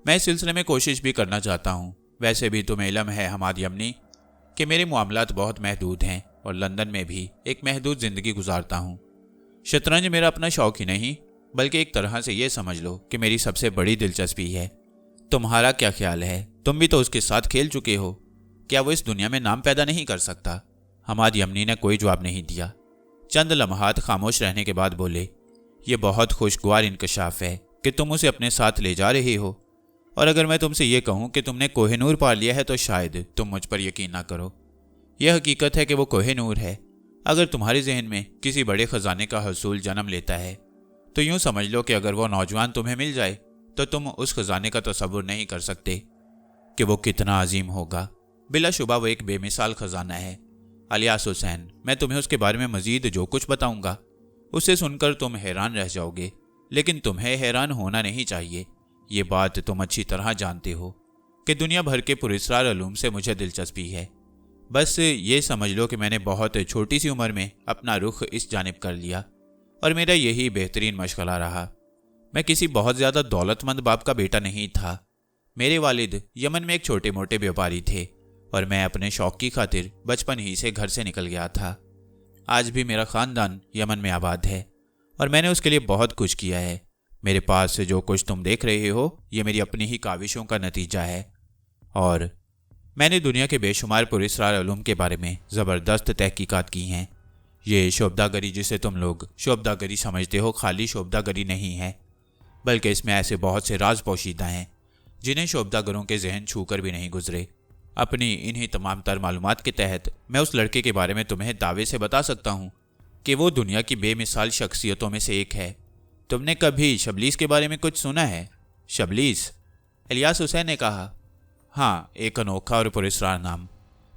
मैं इस सिलसिले में कोशिश भी करना चाहता हूँ। वैसे भी तुम्हें इल्म है हमाद यमनी कि मेरे मामलात बहुत महदूद हैं और लंदन में भी एक महदूद ज़िंदगी गुजारता हूँ। शतरंज मेरा अपना शौक ही नहीं, बल्कि एक तरह से ये समझ लो कि मेरी सबसे बड़ी दिलचस्पी है। तुम्हारा क्या ख्याल है? तुम भी तो उसके साथ खेल चुके हो। क्या वो इस दुनिया में नाम पैदा नहीं कर सकता? हमाद यमनी ने कोई जवाब नहीं दिया। चंद लम्हात खामोश रहने के बाद बोले, ये बहुत खुशगवार इंकशाफ है कि तुम उसे अपने साथ ले जा रहे हो, और अगर मैं तुमसे ये कहूँ कि तुमने कोहिनूर पा लिया है तो शायद तुम मुझ पर यकीन ना करो। यह हकीकत है कि वो कोहिनूर है। अगर तुम्हारे जहन में किसी बड़े ख़जाने का हसूल जन्म लेता है तो यूँ समझ लो कि अगर वो नौजवान तुम्हें मिल जाए तो तुम उस खजाने का तसव्वुर नहीं कर सकते कि वो कितना अजीम होगा। बिलाशुबा वो एक बेमिसाल खजाना है। अलियास हुसैन, मैं तुम्हें उसके बारे में मजीद जो कुछ बताऊंगा उसे सुनकर तुम हैरान रह जाओगे, लेकिन तुम्हें हैरान होना नहीं चाहिए। ये बात तुम अच्छी तरह जानते हो कि दुनिया भर के पुरस्कार उलूम से मुझे दिलचस्पी है। बस ये समझ लो कि मैंने बहुत छोटी सी उम्र में अपना रुख इस जानिब कर लिया और मेरा यही बेहतरीन मशगला रहा। मैं किसी बहुत ज़्यादा दौलतमंद बाप का बेटा नहीं था। मेरे वालिद यमन में एक छोटे मोटे व्यापारी थे और मैं अपने शौक की खातिर बचपन ही से घर से निकल गया था। आज भी मेरा ख़ानदान यमन में आबाद है और मैंने उसके लिए बहुत कुछ किया है। मेरे पास जो कुछ तुम देख रहे हो ये मेरी अपनी ही काविशों का नतीजा है, और मैंने दुनिया के बेशुमार पुरस्कार उलूम के बारे में ज़बरदस्त तहकीकात की हैं। ये शोबदागरी जिसे तुम लोग शोबदागरी समझते हो खाली शोबदागरी नहीं है, बल्कि इसमें ऐसे बहुत से राज पोशीदा हैं जिन्हें शोबदागरों के जहन छूकर भी नहीं गुजरे। अपनी इन्हीं तमाम तर मालूमात के तहत मैं उस लड़के के बारे में तुम्हें दावे से बता सकता हूँ कि वो दुनिया की बेमिसाल शख्सियतों में से एक है। तुमने कभी शबलीस के बारे में कुछ सुना है? शबलीस? इलियास हुसैन ने कहा। हाँ, एक अनोखा और पुरस्कार नाम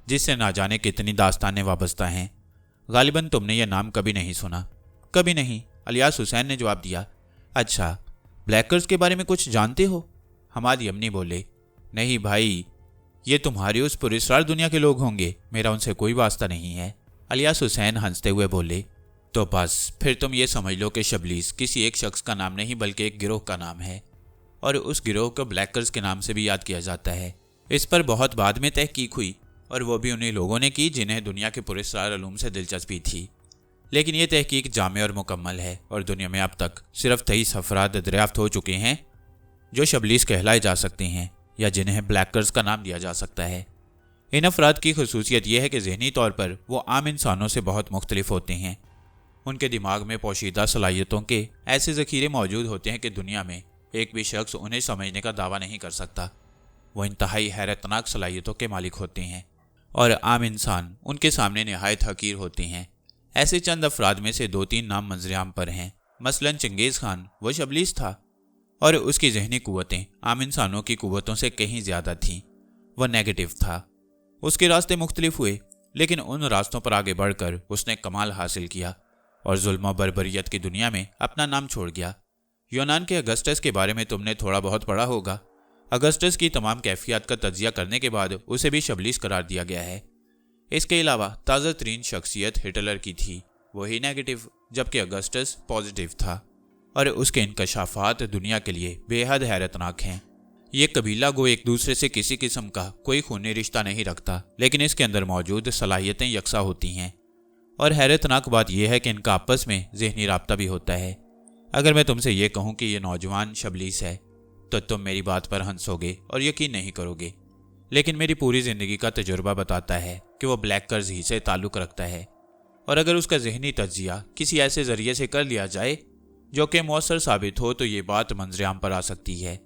जिससे ना जाने कितनी दास्तानें वाबस्ता हैं। गालिबन तुमने यह नाम कभी नहीं सुना। कभी नहीं, इलियास हुसैन ने जवाब दिया। अच्छा, ब्लैकर्स के बारे में कुछ जानते हो? हमाद यमनी बोले। नहीं भाई, ये तुम्हारी उस पुरस्कार दुनिया के लोग होंगे, मेरा उनसे कोई वास्ता नहीं है। इलियास हुसैन हंसते हुए बोले, तो बस फिर तुम ये समझ लो कि शबलीस किसी एक शख्स का नाम नहीं बल्कि एक गिरोह का नाम है, और उस गिरोह को ब्लैकर्स के नाम से भी याद किया जाता है। इस पर बहुत बाद में तहकीक हुई, और वो भी उन्हीं लोगों ने की जिन्हें दुनिया के पुरस्कार उलूम से दिलचस्पी थी। लेकिन ये तहकीक जामे और मुकम्मल है, और दुनिया में अब तक सिर्फ 23 अफराद दरियाफ्त हो चुके हैं जो शबलीस कहलाए जा सकते हैं या जिन्हें ब्लैकर्स का नाम दिया जा सकता है। इन अफराद की खसूसियत यह है कि जहनी तौर पर वो आम इंसानों से बहुत मुख्तलिफ होते हैं। उनके दिमाग में पोशीदा सलाहियतों के ऐसे ज़ख़ीरे मौजूद होते हैं कि दुनिया में एक भी शख्स उन्हें समझने का दावा नहीं कर सकता। वो इंतहाई हैरतनाक सलाहियतों के मालिक होते हैं और आम इंसान उनके सामने नहायत हकीर होते हैं। ऐसे चंद अफराद में से 2-3 नाम मंजरेआम पर हैं। मसलन चंगेज़ खान वो शबलीस था, और उसकी जहनी कुव्वतें आम इंसानों की कुव्वतों से कहीं ज़्यादा थीं। वह नेगेटिव था। उसके रास्ते मुख्तलिफ हुए, लेकिन उन रास्तों पर आगे बढ़कर उसने कमाल हासिल किया और जुल्म बर्बरियत की दुनिया में अपना नाम छोड़ गया। यूनान के अगस्टस के बारे में तुमने थोड़ा बहुत पढ़ा होगा। अगस्टस की तमाम कैफियत का तज्जिया करने के बाद उसे भी शबलीस करार दिया गया है। इसके अलावा ताज़ा तरीन शख्सियत हिटलर की थी, वही नेगेटिव, जबकि अगस्टस पॉजिटिव था, और उसके इंकशाफात दुनिया के लिए बेहद हैरतनाक हैं। ये कबीला गो एक दूसरे से किसी किस्म का कोई खूनी रिश्ता नहीं रखता, लेकिन इसके अंदर मौजूद सलाहियतें यकसा होती हैं, और हैरतनाक बात यह है कि इनका आपस में ज़हनी राब्ता भी होता है। अगर मैं तुमसे ये कहूँ कि ये नौजवान शबलीस है तो तुम मेरी बात पर हंसोगे और यकीन नहीं करोगे, लेकिन मेरी पूरी ज़िंदगी का तजुर्बा बताता है कि वो ब्लैकर्स ही से ताल्लुक़ रखता है, और अगर उसका ज़हनी तज्जिया किसी ऐसे ज़रिए से कर लिया जाए जो कि मौसर साबित हो तो ये बात मंजरेआम पर आ सकती है।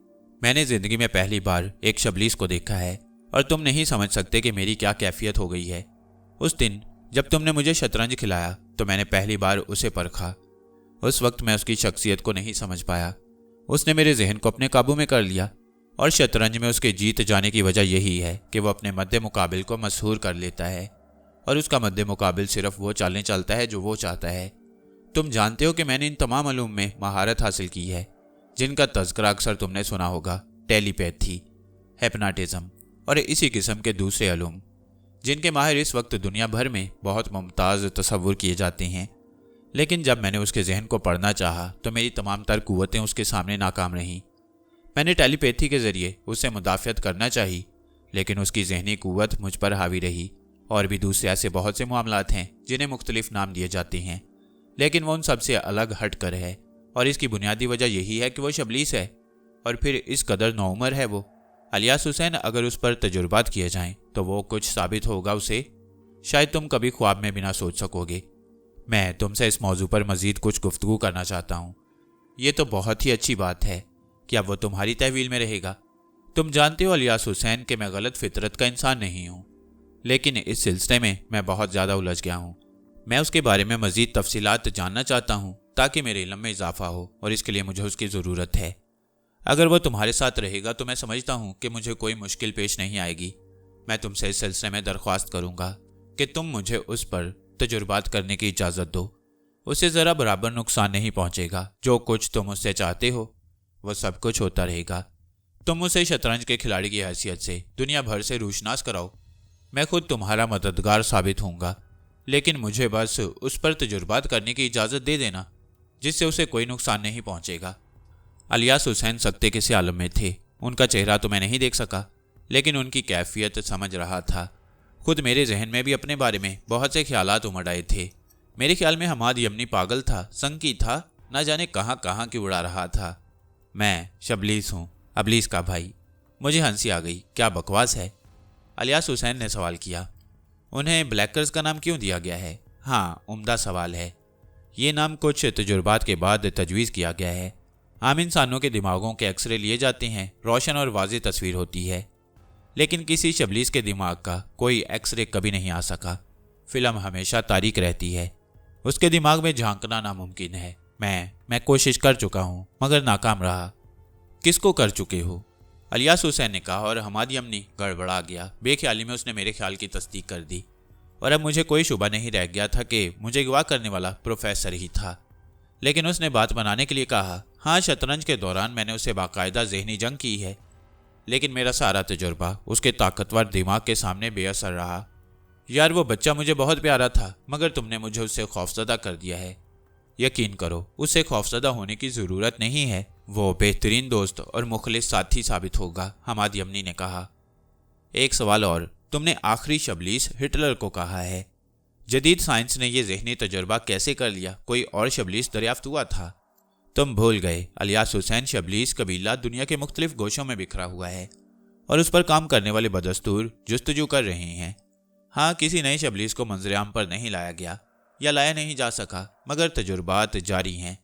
मैंने ज़िंदगी में पहली बार एक शबलीस को देखा है, और तुम नहीं समझ सकते कि मेरी क्या कैफियत हो गई है। उस दिन जब तुमने मुझे शतरंज खिलाया तो मैंने पहली बार उसे परखा। उस वक्त मैं उसकी शख्सियत को नहीं समझ पाया। उसने मेरे जहन को अपने काबू में कर लिया। और शतरंज में उसके जीत जाने की वजह यही है कि वो अपने मध्य मुकाबिल को मशहूर कर लेता है और उसका मध्य मुकाबिल सिर्फ वो चालें चलता है जो वो चाहता है। तुम जानते हो कि मैंने इन तमाम इल्म में महारत हासिल की है जिनका तज़किरा अक्सर तुमने सुना होगा, टेलीपैथी, हिप्नोटिज्म और इसी किस्म के दूसरे इल्म जिनके माहिर इस वक्त दुनिया भर में बहुत मुमताज़ तस्वुर किए जाते हैं। लेकिन जब मैंने उसके जहन को पढ़ना चाहा तो मेरी तमाम तर कुव्वतें उसके सामने नाकाम रहीं। मैंने टेलीपैथी के ज़रिए उससे मुदाफ़ियत करना चाही, लेकिन उसकी जहनी कुव्वत मुझ पर हावी रही। और भी दूसरे ऐसे बहुत से मामलात हैं जिन्हें मुख्तलिफ नाम दिए जाते हैं, लेकिन वो उन सबसे अलग हट कर है। और इसकी बुनियादी वजह यही है कि वो शबलीस है और फिर इस कदर नौउमर है वो। अलियास हुसैन, अगर उस पर तजुर्बात किए जाएं तो वो कुछ साबित होगा उसे शायद तुम कभी ख्वाब में भी ना सोच सकोगे। मैं तुमसे इस मौजू पर मज़ीद कुछ गुफ्तगू करना चाहता हूँ। ये तो बहुत ही अच्छी बात है कि अब वो तुम्हारी तहवील में रहेगा। तुम जानते हो अलियास हुसैन कि मैं गलत फितरत का इंसान नहीं हूँ, लेकिन इस सिलसिले में मैं बहुत ज़्यादा उलझ गया हूँ। मैं उसके बारे में मज़ीद तफसीलात जानना चाहता हूँ ताकि मेरे इल्म में इजाफा हो, और इसके लिए मुझे उसकी ज़रूरत है। अगर वो तुम्हारे साथ रहेगा तो मैं समझता हूँ कि मुझे कोई मुश्किल पेश नहीं आएगी। मैं तुमसे इस सिलसिले में दरख्वास्त करूँगा कि तुम मुझे उस पर तजुर्बात करने की इजाज़त दो। उससे ज़रा बराबर नुकसान नहीं पहुँचेगा। जो कुछ तुम उससे चाहते हो वो सब कुछ होता रहेगा। तुम उसे शतरंज के खिलाड़ी की हैसियत से दुनिया भर से रूशनास कराओ। मैं खुद तुम्हारा मददगार साबित होऊंगा, लेकिन मुझे बस उस पर तजुर्बात करने की इजाज़त दे देना जिससे उसे कोई नुकसान नहीं पहुँचेगा। अलियास हुसैन सख्ते किसी आलम में थे। उनका चेहरा तो मैं नहीं देख सका, लेकिन उनकी कैफियत समझ रहा था। खुद मेरे जहन में भी अपने बारे में बहुत से ख्यालात उमड़ आए थे। मेरे ख्याल में हमाद यमनी पागल था, संकी था, न जाने कहाँ कहाँ की उड़ा रहा था। मैं शबलीस हूँ, अबलीस का भाई। मुझे हंसी आ गई। क्या बकवास है? अलियास हुसैन ने सवाल किया। उन्हें ब्लैकर्स का नाम क्यों दिया गया है? हाँ, उम्दा सवाल है। ये नाम कुछ तजुर्बात के बाद तजवीज़ किया गया है। आम इंसानों के दिमागों के एक्सरे लिए जाते हैं, रोशन और वाज़ेह तस्वीर होती है, लेकिन किसी शबलीस के दिमाग का कोई एक्सरे कभी नहीं आ सका। फिल्म हमेशा तारीक रहती है, उसके दिमाग में झांकना नामुमकिन है। मैं कोशिश कर चुका हूँ मगर नाकाम रहा। किसको कर चुके हो? अलियास हुसैन ने कहा, और हमाद यमनी गड़बड़ा गया। बेख्याली में उसने मेरे ख्याल की तस्दीक कर दी और अब मुझे कोई शुबा नहीं रह गया था कि मुझे अगवा करने वाला प्रोफेसर ही था। लेकिन उसने बात बनाने के लिए कहा, हाँ, शतरंज के दौरान मैंने उससे बाकायदा जहनी जंग की है, लेकिन मेरा सारा तजुर्बा उसके ताकतवर दिमाग के सामने बेअसर रहा। यार, वो बच्चा मुझे बहुत प्यारा था, मगर तुमने मुझे उससे खौफजदा कर दिया है। यकीन करो, उससे खौफजदा होने की ज़रूरत नहीं है। वो बेहतरीन दोस्त और मुखलिस साथी साबित होगा, हमाद यमनी ने कहा। एक सवाल और, तुमने आखिरी शबलीस हिटलर को कहा है। जदीद साइंस ने यह जहनी तजुर्बा कैसे कर लिया? कोई और शबलीस दरियाफ्त हुआ था? तुम भूल गए। अलियास हुसैन शबलीस कबीला दुनिया के मुख्तलिफ गोशों में बिखरा हुआ है और उस पर काम करने वाले बदस्तूर जुस्तजू कर रहे हैं। हाँ, किसी नए शबलीस को मंजरेआम पर नहीं लाया गया या लाया नहीं जा सका, मगर तजुर्बात जारी हैं।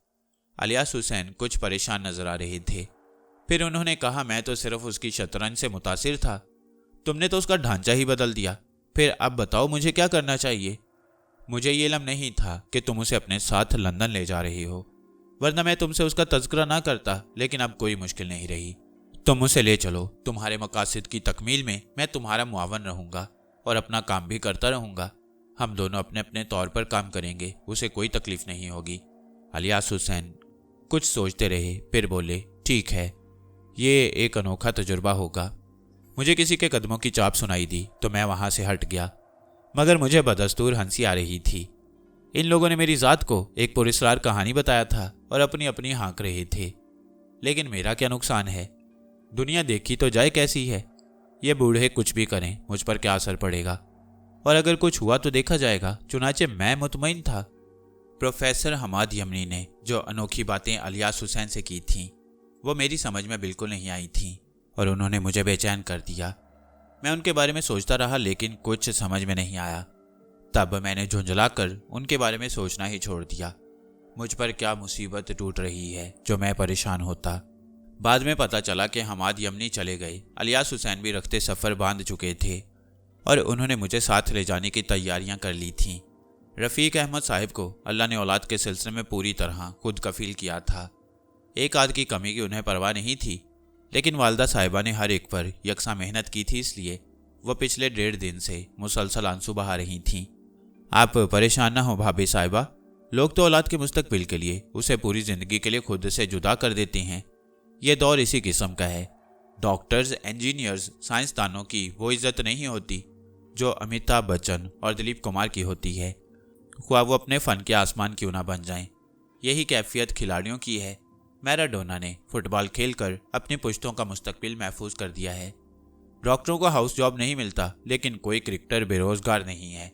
अलियास हुसैन कुछ परेशान नजर आ रहे थे। फिर उन्होंने कहा, मैं तो सिर्फ उसकी शतरंज से मुतासिर था, तुमने तो उसका ढांचा ही बदल दिया। फिर अब बताओ मुझे क्या करना चाहिए? मुझे ये इल्म नहीं था कि तुम उसे अपने साथ लंदन ले जा रही हो, वरना मैं तुमसे उसका तज़किरा ना करता। लेकिन अब कोई मुश्किल नहीं रही, तुम उसे ले चलो। तुम्हारे मकासद की तकमील में मैं तुम्हारा मुआवन रहूँगा और अपना काम भी करता रहूँगा। हम दोनों अपने अपने तौर पर काम करेंगे, उसे कोई तकलीफ नहीं होगी। अलियास हुसैन कुछ सोचते रहे, फिर बोले, ठीक है, ये एक अनोखा तजुर्बा होगा। मुझे किसी के कदमों की चाप सुनाई दी तो मैं वहाँ से हट गया, मगर मुझे बदस्तूर हंसी आ रही थी। इन लोगों ने मेरी ज़ात को एक पुरस्कार कहानी बताया था और अपनी अपनी हाँक रहे थे। लेकिन मेरा क्या नुकसान है? दुनिया देखी तो जाए कैसी है। ये बूढ़े कुछ भी करें, मुझ पर क्या असर पड़ेगा? और अगर कुछ हुआ तो देखा जाएगा। चुनाचे मैं मुतमईन था। प्रोफेसर हमाद यमनी ने जो अनोखी बातें अलियास हुसैन से की थीं, वो मेरी समझ में बिल्कुल नहीं आई थीं और उन्होंने मुझे बेचैन कर दिया। मैं उनके बारे में सोचता रहा, लेकिन कुछ समझ में नहीं आया। तब मैंने झुंझलाकर उनके बारे में सोचना ही छोड़ दिया। मुझ पर क्या मुसीबत टूट रही है जो मैं परेशान होता। बाद में पता चला कि हमाद यमनी चले गए। अलियास हुसैन भी रखते सफ़र बांध चुके थे और उन्होंने मुझे साथ ले जाने की तैयारियां कर ली थीं। रफ़ीक अहमद साहिब को अल्लाह ने औलाद के सिलसिले में पूरी तरह खुद कफील किया था। एक आध की कमी की उन्हें परवाह नहीं थी, लेकिन वालदा साहिबा ने हर एक पर यकसा मेहनत की थी, इसलिए वह पिछले 1.5 दिन से मुसलसल आंसू बहा रही थीं। आप परेशान ना हो भाभी साहिबा, लोग तो औलाद के मुस्तकबिल के लिए उसे पूरी जिंदगी के लिए खुद से जुदा कर देते हैं। यह दौर इसी किस्म का है। डॉक्टर्स, इंजीनियर्स, साइंसदानों की वो इज्जत नहीं होती जो अमिताभ बच्चन और दिलीप कुमार की होती है, ख्वाह वो अपने फन के आसमान क्यों ना बन जाएं। यही कैफियत खिलाड़ियों की है। मैराडोना ने फुटबॉल खेलकर अपनी पुश्तों का मुस्तकबिल महफूज कर दिया है। डॉक्टरों को हाउस जॉब नहीं मिलता, लेकिन कोई क्रिकेटर बेरोजगार नहीं है।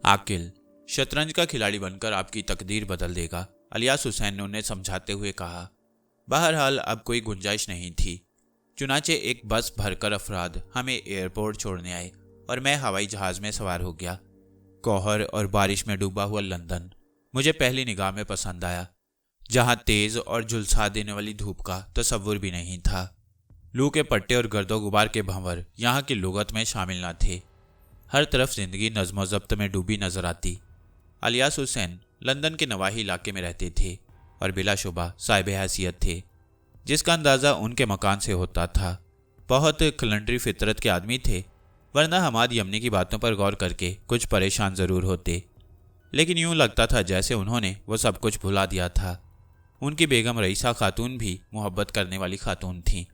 आकिल शतरंज का खिलाड़ी बनकर आपकी तकदीर बदल देगा, अलियास हुसैन ने उन्हें समझाते हुए कहा। बहरहाल अब कोई गुंजाइश नहीं थी। चुनाचे एक बस भरकर अफराद हमें एयरपोर्ट छोड़ने आए और मैं हवाई जहाज में सवार हो गया। कोहर और बारिश में डूबा हुआ लंदन मुझे पहली निगाह में पसंद आया, जहां तेज और झुलसा देने वाली धूप का तसव्वुर भी नहीं था। लू के पट्टे और गर्दो गुबार के भंवर यहाँ की लुगत में शामिल न थे। हर तरफ जिंदगी नज्म ज़ब्त में डूबी नजर आती। अलियास हुसैन लंदन के नवाही इलाके में रहते थे और बिलाशुबा साहिब हैसियत थे, जिसका अंदाज़ा उनके मकान से होता था। बहुत खलंडरी फितरत के आदमी थे, वरना हमाद यमनी की बातों पर गौर करके कुछ परेशान ज़रूर होते। लेकिन यूं लगता था जैसे उन्होंने वो सब कुछ भुला दिया था। उनकी बेगम रईसा खातून भी मोहब्बत करने वाली खातून थी।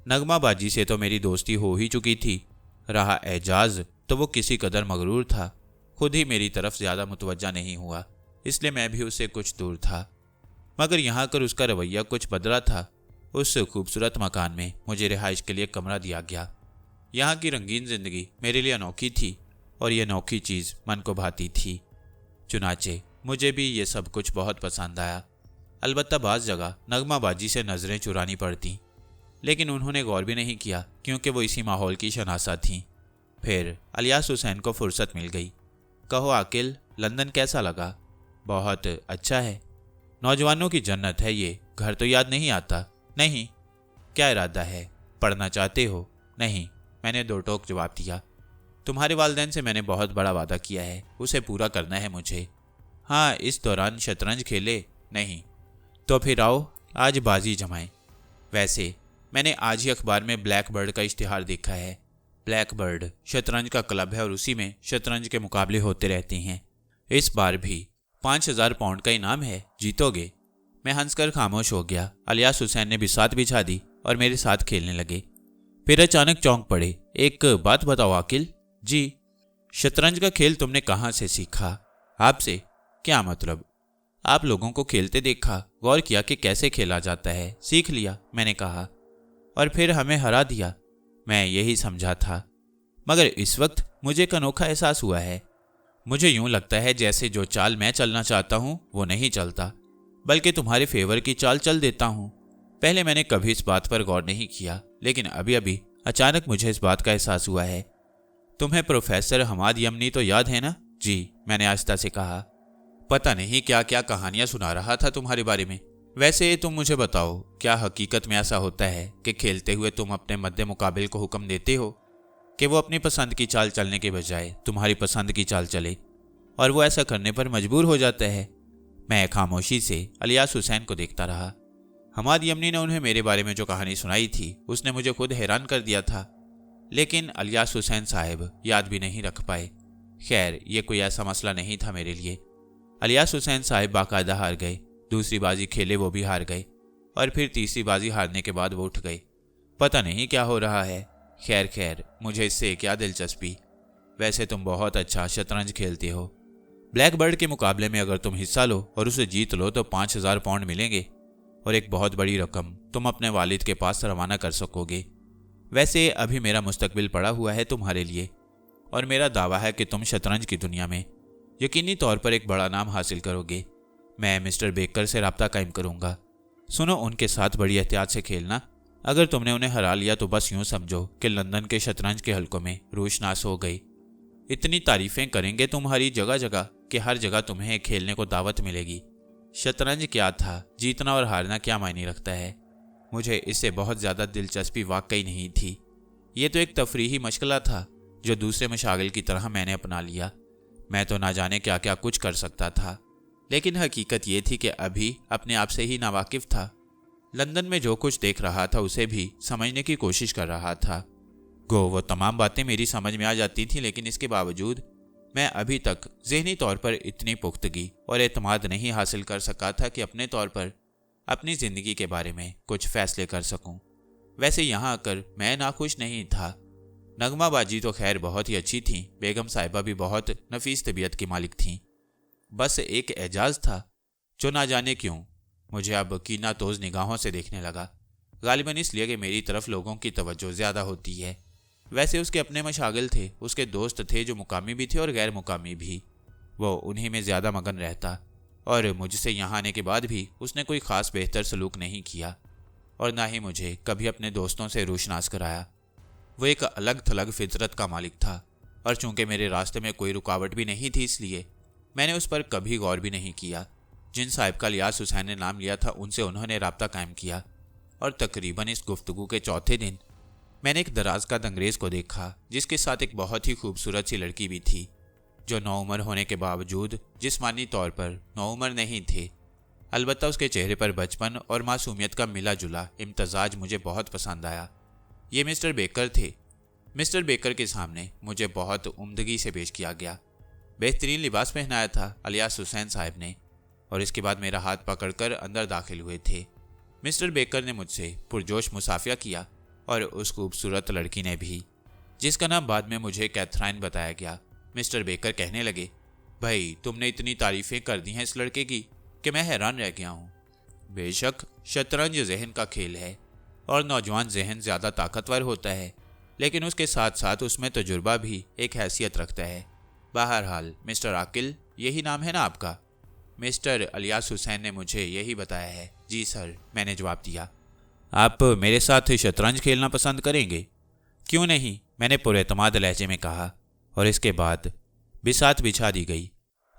नगमा बाजी से तो मेरी दोस्ती हो ही चुकी थी। रहा एजाज तो वो किसी कदर मगरूर था, खुद ही मेरी तरफ ज़्यादा मुतवज्जा नहीं हुआ, इसलिए मैं भी उससे कुछ दूर था। मगर यहाँ कर उसका रवैया कुछ बदला था। उस खूबसूरत मकान में मुझे रिहाइश के लिए कमरा दिया गया। यहाँ की रंगीन जिंदगी मेरे लिए अनोखी थी और ये अनोखी चीज़ मन को भाती थी। चुनाचे मुझे भी ये सब कुछ बहुत पसंद आया। अलबत्ता बाज़ जगह नगमा बाजी से नज़रें चुरानी पड़ती, लेकिन उन्होंने गौर भी नहीं किया क्योंकि वो इसी माहौल की शनासा थीं। फिर अलियास हुसैन को फुर्सत मिल गई। कहो आकिल, लंदन कैसा लगा? बहुत अच्छा है, नौजवानों की जन्नत है ये। घर तो याद नहीं आता? नहीं। क्या इरादा है, पढ़ना चाहते हो? नहीं, मैंने दो टोक जवाब दिया। तुम्हारे वालिदैन से मैंने बहुत बड़ा वादा किया है, उसे पूरा करना है मुझे। हाँ, इस दौरान शतरंज खेले? नहीं। तो फिर आओ आज बाजी जमाएं। वैसे मैंने आज ही अखबार में ब्लैक बर्ड का इश्तिहार देखा है। ब्लैक बर्ड शतरंज का क्लब है और उसी में शतरंज के मुकाबले होते रहते हैं। इस बार भी 5000 पाउंड का इनाम है, जीतोगे। मैं हंसकर खामोश हो गया। अलियास हुसैन ने बिसात बिछा दी और मेरे साथ खेलने लगे। फिर अचानक चौंक पड़े। एक बात बताओ आकिल। जी। शतरंज का खेल तुमने कहाँ से सीखा? आपसे। क्या मतलब? आप लोगों को खेलते देखा, गौर किया कि कैसे खेला जाता है, सीख लिया, मैंने कहा। और फिर हमें हरा दिया। मैं यही समझा था, मगर इस वक्त मुझे एक अनोखा एहसास हुआ है। मुझे यूं लगता है जैसे जो चाल मैं चलना चाहता हूं वो नहीं चलता, बल्कि तुम्हारे फेवर की चाल चल देता हूं। पहले मैंने कभी इस बात पर गौर नहीं किया, लेकिन अभी अभी अचानक मुझे इस बात का एहसास हुआ है। तुम्हें प्रोफेसर हमाद यमनी तो याद है ना? जी, मैंने आस्था से कहा। पता नहीं क्या क्या कहानियां सुना रहा था तुम्हारे बारे में। वैसे तुम मुझे बताओ, क्या हकीकत में ऐसा होता है कि खेलते हुए तुम अपने मद्दे मुकाबिल को हुक्म देते हो कि वो अपनी पसंद की चाल चलने के बजाय तुम्हारी पसंद की चाल चले, और वो ऐसा करने पर मजबूर हो जाता है? मैं खामोशी से अलियास हुसैन को देखता रहा। हमाद यमनी ने उन्हें मेरे बारे में जो कहानी सुनाई थी उसने मुझे खुद हैरान कर दिया था, लेकिन अलियास हुसैन साहब याद भी नहीं रख पाए। खैर, ये कोई ऐसा मसला नहीं था मेरे लिए। अलियास हुसैन साहब बाकायदा हार गए। दूसरी बाजी खेले, वो भी हार गए, और फिर तीसरी बाजी हारने के बाद वो उठ गए। पता नहीं क्या हो रहा है। खैर खैर, मुझे इससे क्या दिलचस्पी। वैसे तुम बहुत अच्छा शतरंज खेलते हो। ब्लैक बर्ड के मुकाबले में अगर तुम हिस्सा लो और उसे जीत लो तो 5000 पाउंड मिलेंगे और एक बहुत बड़ी रकम तुम अपने वालिद के पास रवाना कर सकोगे। वैसे अभी मेरा मुस्तकबिल पड़ा हुआ है तुम्हारे लिए, और मेरा दावा है कि तुम शतरंज की दुनिया में यकीनी तौर पर एक बड़ा नाम हासिल करोगे। मैं मिस्टर बेकर से रब्ता कायम करूंगा। सुनो, उनके साथ बड़ी एहतियात से खेलना। अगर तुमने उन्हें हरा लिया तो बस यूं समझो कि लंदन के शतरंज के हलकों में रोशनास हो गई। इतनी तारीफें करेंगे तुम्हारी जगह जगह कि हर जगह तुम्हें खेलने को दावत मिलेगी। शतरंज क्या था, जीतना और हारना क्या मायने रखता है। मुझे इससे बहुत ज़्यादा दिलचस्पी वाकई नहीं थी। ये तो एक तफरीही मशगला था जो दूसरे मशागिल की तरह मैंने अपना लिया। मैं तो ना जाने क्या क्या कुछ कर सकता था, लेकिन हकीकत ये थी कि अभी अपने आप से ही नावाकिफ था। लंदन में जो कुछ देख रहा था उसे भी समझने की कोशिश कर रहा था। वो तमाम बातें मेरी समझ में आ जाती थी, लेकिन इसके बावजूद मैं अभी तक ज़हनी तौर पर इतनी पुख्तगी और एतमाद नहीं हासिल कर सका था कि अपने तौर पर अपनी ज़िंदगी के बारे में कुछ फैसले कर सकूं। वैसे यहाँ आकर मैं नाखुश नहीं था। नगमाबाजी तो खैर बहुत ही अच्छी थी, बेगम साहिबा भी बहुत नफीस तबीयत की मालिक थीं। बस एक एजाज था जो ना जाने क्यों मुझे अब कीनातोज़ निगाहों से देखने लगा, गालिबन इसलिए कि मेरी तरफ लोगों की तवज्जो ज़्यादा होती है। वैसे उसके अपने मशागिल थे, उसके दोस्त थे जो मुकामी भी थे और गैर मुकामी भी। वो उन्हीं में ज़्यादा मगन रहता और मुझसे यहाँ आने के बाद भी उसने कोई ख़ास बेहतर सलूक नहीं किया और ना ही मुझे कभी अपने दोस्तों से रूशनास कराया। वो एक अलग थलग फितरत का मालिक था और चूंकि मेरे रास्ते में कोई रुकावट भी नहीं थी, इसलिए मैंने उस पर कभी गौर भी नहीं किया। जिन साहिब का इलियास हुसैन ने नाम लिया था उनसे उन्होंने राब्ता कायम किया और तकरीबन इस गुफ्तगू के चौथे दिन मैंने एक दराज का अंग्रेज़ को देखा जिसके साथ एक बहुत ही खूबसूरत सी लड़की भी थी, जो नौउम्र होने के बावजूद जिस्मानी तौर पर नौउम्र नहीं थे। अलबत्ता उसके चेहरे पर बचपन और मासूमियत का मिला जुला इम्तजाज मुझे बहुत पसंद आया। ये मिस्टर बेकर थे। मिस्टर बेकर के सामने मुझे बहुत उम्दगी से पेश किया गया। बेहतरीन लिबास पहनाया था इलियास हुसैन साहब ने और इसके बाद मेरा हाथ पकड़कर अंदर दाखिल हुए थे। मिस्टर बेकर ने मुझसे पुरजोश मुसाफिया किया और उस खूबसूरत लड़की ने भी, जिसका नाम बाद में मुझे कैथराइन बताया गया। मिस्टर बेकर कहने लगे, भाई तुमने इतनी तारीफ़ें कर दी हैं इस लड़के की कि मैं हैरान रह गया हूँ। बेशक शतरंज जहन का खेल है और नौजवान जहन ज़्यादा ताकतवर होता है, लेकिन उसके साथ साथ उसमें तजुर्बा भी एक हैसियत रखता है। बहरहाल मिस्टर आकिल यही नाम है ना आपका? मिस्टर इलियास हुसैन ने मुझे यही बताया है। जी सर, मैंने जवाब दिया। आप मेरे साथ शतरंज खेलना पसंद करेंगे? क्यों नहीं, मैंने पुरएतमाद लहजे में कहा और इसके बाद बिसात बिछा दी गई।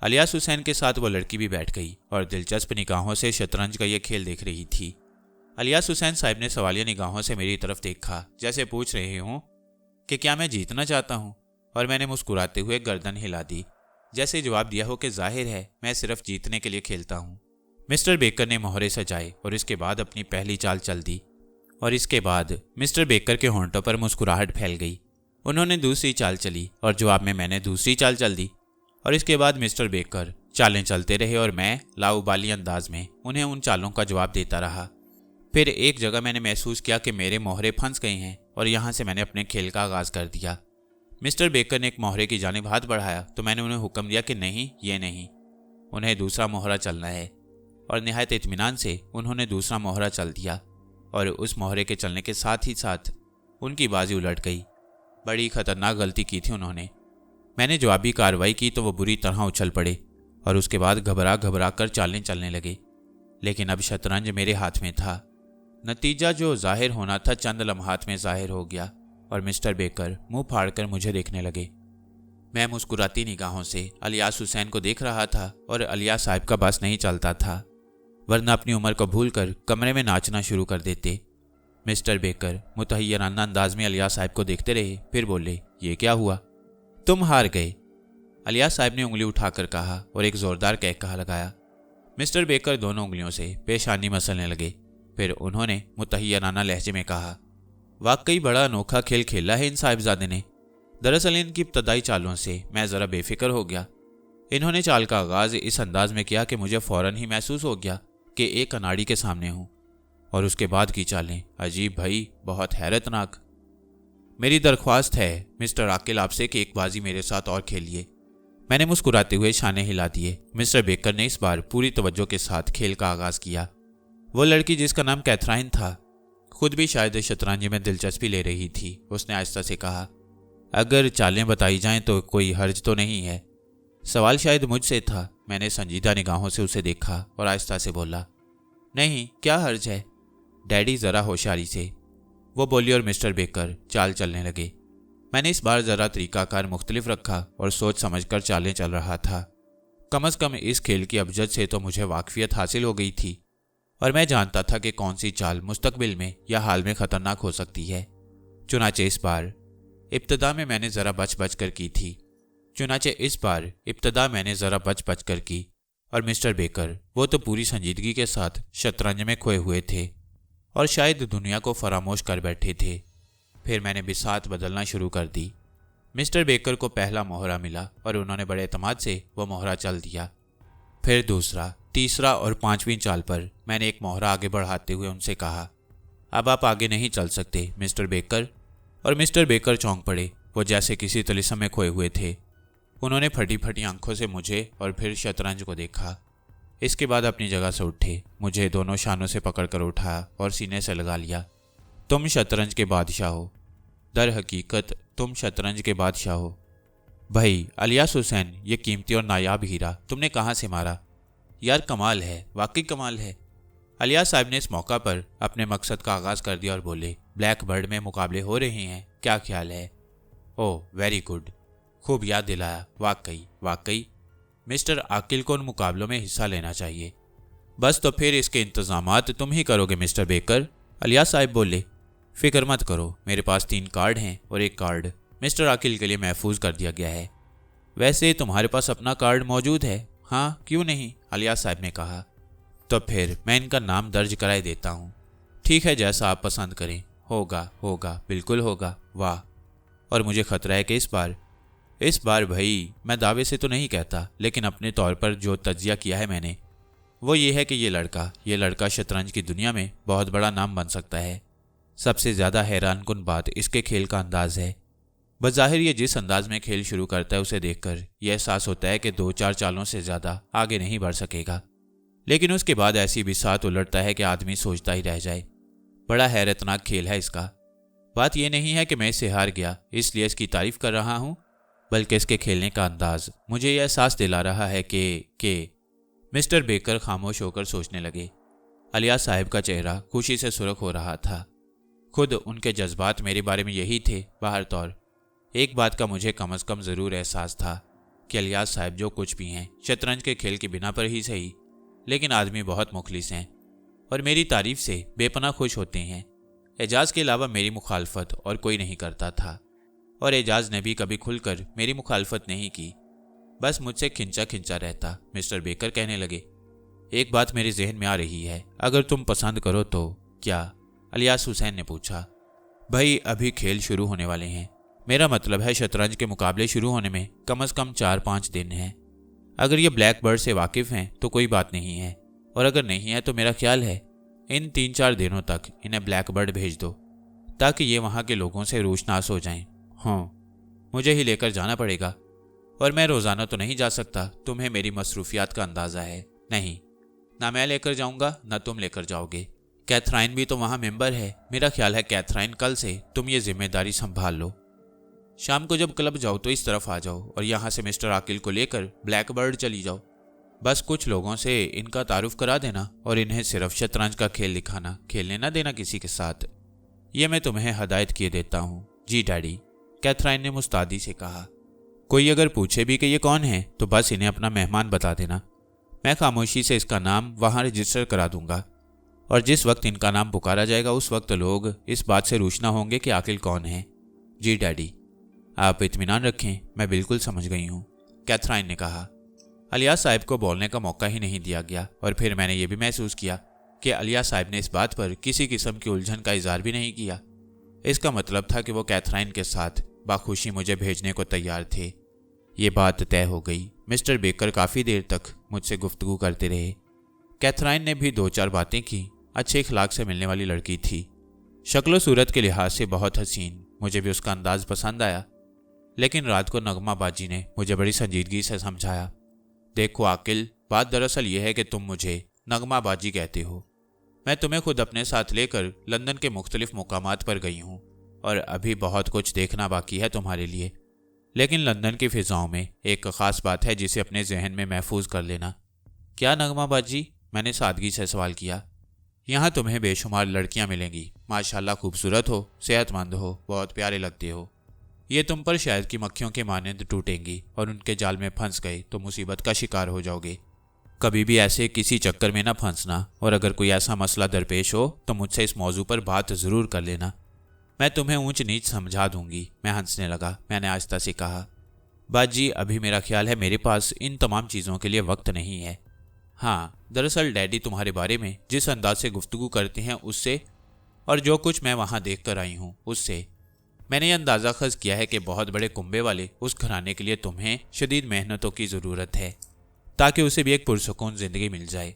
इलियास हुसैन के साथ वो लड़की भी बैठ गई और दिलचस्प निगाहों से शतरंज का ये खेल देख रही थी। इलियास हुसैन साहब ने सवालिया निगाहों से मेरी तरफ देखा, जैसे पूछ रहे हों कि क्या मैं जीतना चाहता हूँ, और मैंने मुस्कुराते हुए गर्दन हिला दी, जैसे जवाब दिया हो कि जाहिर है मैं सिर्फ जीतने के लिए खेलता हूँ। मिस्टर बेकर ने मोहरे सजाए और इसके बाद अपनी पहली चाल चल दी और इसके बाद मिस्टर बेकर के होंठों पर मुस्कुराहट फैल गई। उन्होंने दूसरी चाल चली और जवाब में मैंने दूसरी चाल चल दी और इसके बाद मिस्टर बेकर चालें चलते रहे और मैं लाउबाली अंदाज में उन्हें उन चालों का जवाब देता रहा। फिर एक जगह मैंने महसूस किया कि मेरे मोहरे फंस गए हैं और यहाँ से मैंने अपने खेल का आगाज़ कर दिया। मिस्टर बेकर ने एक मोहरे की जानिब हाथ बढ़ाया तो मैंने उन्हें हुक्म दिया कि नहीं, ये नहीं, उन्हें दूसरा मोहरा चलना है, और निहायत इत्मीनान से उन्होंने दूसरा मोहरा चल दिया और उस मोहरे के चलने के साथ ही साथ उनकी बाजी उलट गई। बड़ी खतरनाक गलती की थी उन्होंने। मैंने जवाबी कार्रवाई की तो वो बुरी तरह उछल पड़े और उसके बाद घबरा घबरा कर चालें चलने लगे, लेकिन अब शतरंज मेरे हाथ में था। नतीजा जो जाहिर होना था चंद लम्हात में जाहिर हो गया और मिस्टर बेकर मुंह फाड़कर मुझे देखने लगे। मैं मुस्कुराती निगाहों से इलियास हुसैन को देख रहा था और इलियास साहब का बस नहीं चलता था, वरना अपनी उम्र को भूलकर कमरे में नाचना शुरू कर देते। मिस्टर बेकर मुतहय्यराना अंदाज में इलियास साहब को देखते रहे, फिर बोले, ये क्या हुआ, तुम हार गए। इलियास साहब ने उंगली उठाकर कहा और एक जोरदार कहकहा लगाया। मिस्टर बेकर दोनों उंगलियों से पेशानी मसलने लगे। फिर उन्होंने मुतहय्यराना लहजे में कहा, वाकई बड़ा अनोखा खेल खेला है इन साहिबजादे ने। दरअसल इनकी इब्तदाई चालों से मैं ज़रा बेफिक्र हो गया। इन्होंने चाल का आगाज़ इस अंदाज में किया कि मुझे फ़ौरन ही महसूस हो गया कि एक अनाड़ी के सामने हूँ, और उसके बाद की चालें अजीब भई, बहुत हैरतनाक। मेरी दरख्वास्त है मिस्टर आकिल आपसे कि एक बाजी मेरे साथ और खेलिए। मैंने मुस्कुराते हुए शाने हिला दिए। मिस्टर बेकर ने इस बार पूरी तवज्जो के साथ खेल का आगाज़ किया। वो लड़की जिसका नाम कैथराइन था खुद भी शायद शतरंज में दिलचस्पी ले रही थी। उसने आहिस्ता से कहा, अगर चालें बताई जाएं तो कोई हर्ज तो नहीं है। सवाल शायद मुझसे था। मैंने संजीदा निगाहों से उसे देखा और आहिस्ता से बोला, नहीं, क्या हर्ज है डैडी, ज़रा होशियारी से, वो बोली और मिस्टर बेकर चाल चलने लगे। मैंने इस बार ज़रा तरीकाकार मुख्तलिफ रखा और सोच समझकर चालें चल रहा था। कम अज़ कम इस खेल की अबजद से तो मुझे वाकफियत हासिल हो गई थी और मैं जानता था कि कौन सी चाल मुस्तकबिल में या हाल में ख़तरनाक हो सकती है। चुनाचे इस बार इब्तदा में मैंने ज़रा बच बच कर की और मिस्टर बेकर वो तो पूरी संजीदगी के साथ शतरंज में खोए हुए थे। और शायद दुनिया को फरामोश कर बैठे थे। फिर मैंने बिसात बदलना शुरू कर दी। मिस्टर बेकर को पहला मोहरा मिला और उन्होंने बड़े एतमाद से वो मोहरा चल दिया। फिर दूसरा, तीसरा और पांचवीं चाल पर मैंने एक मोहरा आगे बढ़ाते हुए उनसे कहा, अब आप आगे नहीं चल सकते मिस्टर बेकर। और मिस्टर बेकर चौंक पड़े। वो जैसे किसी तिलिस्म में खोए हुए थे। उन्होंने फटी फटी आंखों से मुझे और फिर शतरंज को देखा। इसके बाद अपनी जगह से उठे, मुझे दोनों शानों से पकड़कर उठाया और सीने से लगा लिया। तुम शतरंज के बादशाह हो, दर हकीकत तुम शतरंज के बादशाह हो। भाई अलियास हुसैन, ये कीमती और नायाब हीरा तुमने कहाँ से मारा? यार कमाल है, वाकई कमाल है। अलियास साहब ने इस मौका पर अपने मकसद का आगाज कर दिया और बोले, ब्लैक बर्ड में मुकाबले हो रहे हैं, क्या ख्याल है? ओह वेरी गुड, खूब याद दिलाया। वाकई वाकई मिस्टर आकिल को उन मुकाबलों में हिस्सा लेना चाहिए। बस तो फिर इसके इंतजामात तुम ही करोगे मिस्टर बेकर? अलियास साहब बोले, फिक्र मत करो, मेरे पास 3 कार्ड हैं और एक कार्ड मिस्टर आकिल के लिए महफूज कर दिया गया है। वैसे तुम्हारे पास अपना कार्ड मौजूद है? हाँ क्यों नहीं, अलियास साहब ने कहा। तो फिर मैं इनका नाम दर्ज कराए देता हूँ। ठीक है, जैसा आप पसंद करें। होगा होगा, बिल्कुल होगा। वाह। और मुझे खतरा है कि इस बार भाई, मैं दावे से तो नहीं कहता, लेकिन अपने तौर पर जो तज्जिया किया है मैंने, वो ये है कि ये लड़का शतरंज की दुनिया में बहुत बड़ा नाम बन सकता है। सबसे ज़्यादा हैरानकुन बात इसके खेल का अंदाज है। बज़ाहिर ये जिस अंदाज में खेल शुरू करता है उसे देखकर यह एहसास होता है कि 2-4 चालों से ज़्यादा आगे नहीं बढ़ सकेगा, लेकिन उसके बाद ऐसी बिसात उलटता है कि आदमी सोचता ही रह जाए। बड़ा हैरतनाक खेल है इसका। बात यह नहीं है कि मैं इससे हार गया इसलिए इसकी तारीफ कर रहा हूँ, बल्कि इसके खेलने का अंदाज मुझे यह एहसास दिला रहा है कि मिस्टर बेकर खामोश होकर सोचने लगे। अलियास साहब का चेहरा खुशी से सुर्ख हो रहा था। खुद उनके जज्बात मेरे बारे में यही थे बाहर तौर। एक बात का मुझे कम से कम ज़रूर एहसास था कि अलियास साहब जो कुछ भी हैं शतरंज के खेल की बिना पर ही सही, लेकिन आदमी बहुत मुखलिस हैं और मेरी तारीफ से बेपनाह खुश होते हैं। एजाज के अलावा मेरी मुखालफत और कोई नहीं करता था और एजाज ने भी कभी खुलकर मेरी मुखालफत नहीं की, बस मुझसे खिंचा खिंचा रहता। मिस्टर बेकर कहने लगे, एक बात मेरे जहन में आ रही है, अगर तुम पसंद करो तो। क्या? अलियास हुसैन ने पूछा। भाई अभी खेल शुरू होने वाले हैं, मेरा मतलब है शतरंज के मुकाबले शुरू होने में कम से कम 4-5 दिन हैं। अगर ये ब्लैक बर्ड से वाकिफ हैं तो कोई बात नहीं है, और अगर नहीं है तो मेरा ख्याल है इन 3-4 दिनों तक इन्हें ब्लैक बर्ड भेज दो ताकि ये वहाँ के लोगों से रूशनास हो जाएं। हाँ, मुझे ही लेकर जाना पड़ेगा और मैं रोज़ाना तो नहीं जा सकता, तुम्हें मेरी मसरूफियात का अंदाज़ा है। नहीं, ना मैं लेकर जाऊँगा ना तुम लेकर जाओगे। कैथराइन भी तो वहाँ मेंबर है। मेरा ख्याल है कैथराइन, कल से तुम ये जिम्मेदारी संभाल लो। शाम को जब क्लब जाओ तो इस तरफ आ जाओ और यहाँ से मिस्टर आकिल को लेकर ब्लैक बर्ड चली जाओ। बस कुछ लोगों से इनका तारुफ करा देना और इन्हें सिर्फ शतरंज का खेल दिखाना, खेलने ना देना किसी के साथ। ये मैं तुम्हें हदायत किए देता हूँ। जी डैडी, कैथराइन ने मुस्तादी से कहा। कोई अगर पूछे भी कि ये कौन है तो बस इन्हें अपना मेहमान बता देना। मैं खामोशी से इसका नाम वहाँ रजिस्टर करा दूंगा और जिस वक्त इनका नाम पुकारा जाएगा उस वक्त लोग इस बात से रूशना होंगे कि आकिल कौन है। जी डैडी, आप इत्मीनान रखें, मैं बिल्कुल समझ गई हूँ, कैथराइन ने कहा। अलियास साहब को बोलने का मौका ही नहीं दिया गया और फिर मैंने ये भी महसूस किया कि अलियास साहब ने इस बात पर किसी किस्म की उलझन का इजहार भी नहीं किया। इसका मतलब था कि वो कैथराइन के साथ बाखुशी मुझे भेजने को तैयार थे। ये बात तय हो गई। मिस्टर बेकर काफ़ी देर तक मुझसे गुफ्तगू करते रहे। कैथराइन ने भी 2-4 बातें की। अच्छे इखलाक से मिलने वाली लड़की थी, शक्ल सूरत के लिहाज से बहुत हसीन। मुझे भी उसका अंदाज पसंद आया, लेकिन रात को नगमा बाजी ने मुझे बड़ी संजीदगी से समझाया, देखो आकिल, बात दरअसल ये है कि तुम मुझे नगमा बाजी कहते हो। मैं तुम्हें खुद अपने साथ लेकर लंदन के मुख्तलिफ मुकामात पर गई हूँ और अभी बहुत कुछ देखना बाकी है तुम्हारे लिए, लेकिन लंदन की फ़िज़ाओं में एक ख़ास बात है जिसे अपने जहन में महफूज कर लेना। क्या नगमा बाजी? मैंने सादगी से सवाल किया। यहाँ तुम्हें बेशुमार लड़कियाँ मिलेंगी, माशाल्लाह खूबसूरत हो, सेहतमंद हो, बहुत प्यारे लगते हो। ये तुम पर शहद की मक्खियों के मानंद टूटेंगी और उनके जाल में फंस गए तो मुसीबत का शिकार हो जाओगे। कभी भी ऐसे किसी चक्कर में ना फंसना, और अगर कोई ऐसा मसला दरपेश हो तो मुझसे इस मौजू पर बात ज़रूर कर लेना। मैं तुम्हें ऊंच नीच समझा दूंगी। मैं हंसने लगा। मैंने आहिस्ता से कहा, बाजी, अभी मेरा ख्याल है मेरे पास इन तमाम चीज़ों के लिए वक्त नहीं है। हाँ, दरअसल डैडी तुम्हारे बारे में जिस अंदाज से गुफ्तगू करते हैं उससे और जो कुछ मैं वहां देख कर आई हूँ उससे मैंने ये अंदाज़ा खज किया है कि बहुत बड़े कुंबे वाले उस घराने के लिए तुम्हें शदीद मेहनतों की ज़रूरत है ताकि उसे भी एक पुरसुकून ज़िंदगी मिल जाए।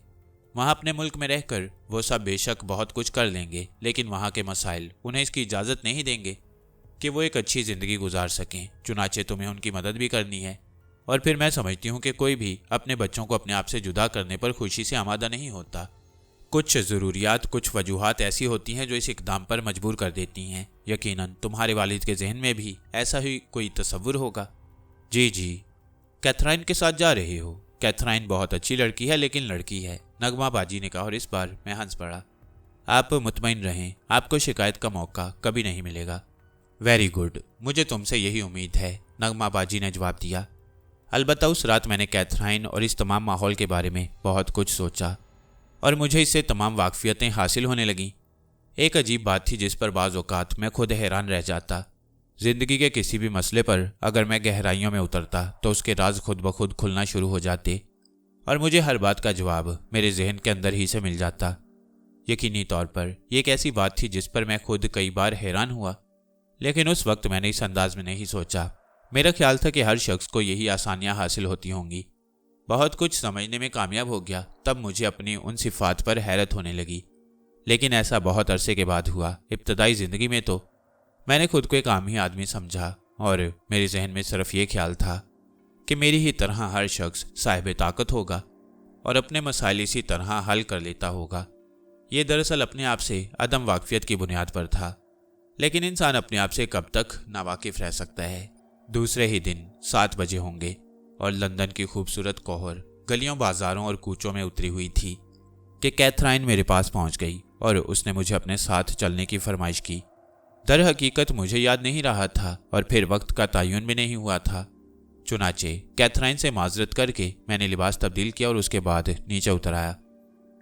वहाँ अपने मुल्क में रहकर वो सब बेशक बहुत कुछ कर लेंगे, लेकिन वहाँ के मसाइल उन्हें इसकी इजाज़त नहीं देंगे कि वो एक अच्छी ज़िंदगी गुजार सकें। चुनाचे तुम्हें उनकी मदद भी करनी है। और फिर मैं समझती हूँ कि कोई भी अपने बच्चों को अपने आप से जुदा करने पर खुशी से आमादा नहीं होता। कुछ ज़रूरियात, कुछ वजूहात ऐसी होती हैं जो इस इक़दाम पर मजबूर कर देती हैं। यकीनन तुम्हारे वालिद के जहन में भी ऐसा ही कोई तसव्वुर होगा। जी जी, कैथराइन के साथ जा रहे हो? कैथराइन बहुत अच्छी लड़की है, लेकिन लड़की है, नगमा बाजी ने कहा और इस बार मैं हंस पड़ा। आप मुतमईन रहें, आपको शिकायत का मौका कभी नहीं मिलेगा। वेरी गुड, मुझे तुमसे यही उम्मीद है, नगमा बाजी ने जवाब दिया। अलबत्ता उस रात मैंने कैथराइन और इस तमाम माहौल के बारे में बहुत कुछ सोचा और मुझे इससे तमाम वाकफियतें हासिल होने लगीं। एक अजीब बात थी जिस पर बाज़ औक़ात मैं खुद हैरान रह जाता। ज़िंदगी के किसी भी मसले पर अगर मैं गहराइयों में उतरता तो उसके राज खुद ब खुद खुलना शुरू हो जाते और मुझे हर बात का जवाब मेरे जहन के अंदर ही से मिल जाता। यकीनी तौर पर यह एक ऐसी बात थी जिस पर मैं खुद कई बार हैरान हुआ, लेकिन उस वक्त मैंने इस अंदाज में नहीं सोचा। मेरा ख्याल था कि हर शख्स को यही आसानियाँ हासिल होती होंगी। बहुत कुछ समझने में कामयाब हो गया, तब मुझे अपनी उन सिफ़ात पर हैरत होने लगी। लेकिन ऐसा बहुत अरसे के बाद हुआ। इब्तदाई ज़िंदगी में तो मैंने खुद को एक आम ही आदमी समझा और मेरे जहन में सिर्फ ये ख्याल था कि मेरी ही तरह हर शख्स साहिब ताकत होगा और अपने मसाइल इसी तरह हल कर लेता होगा। ये दरअसल अपने आप से अदम वाकफियत की बुनियाद पर था, लेकिन इंसान अपने आप से कब तक नावाकिफ रह सकता है। दूसरे ही दिन 7 बजे होंगे और लंदन की खूबसूरत कोहर गलियों, बाजारों और कूचों में उतरी हुई थी कि कैथराइन मेरे पास पहुंच गई और उसने मुझे अपने साथ चलने की फरमाइश की। दर हकीकत मुझे याद नहीं रहा था और फिर वक्त का तयन भी नहीं हुआ था। चुनाचे कैथराइन से माजरत करके मैंने लिबास तब्दील किया और उसके बाद नीचे उतर आया।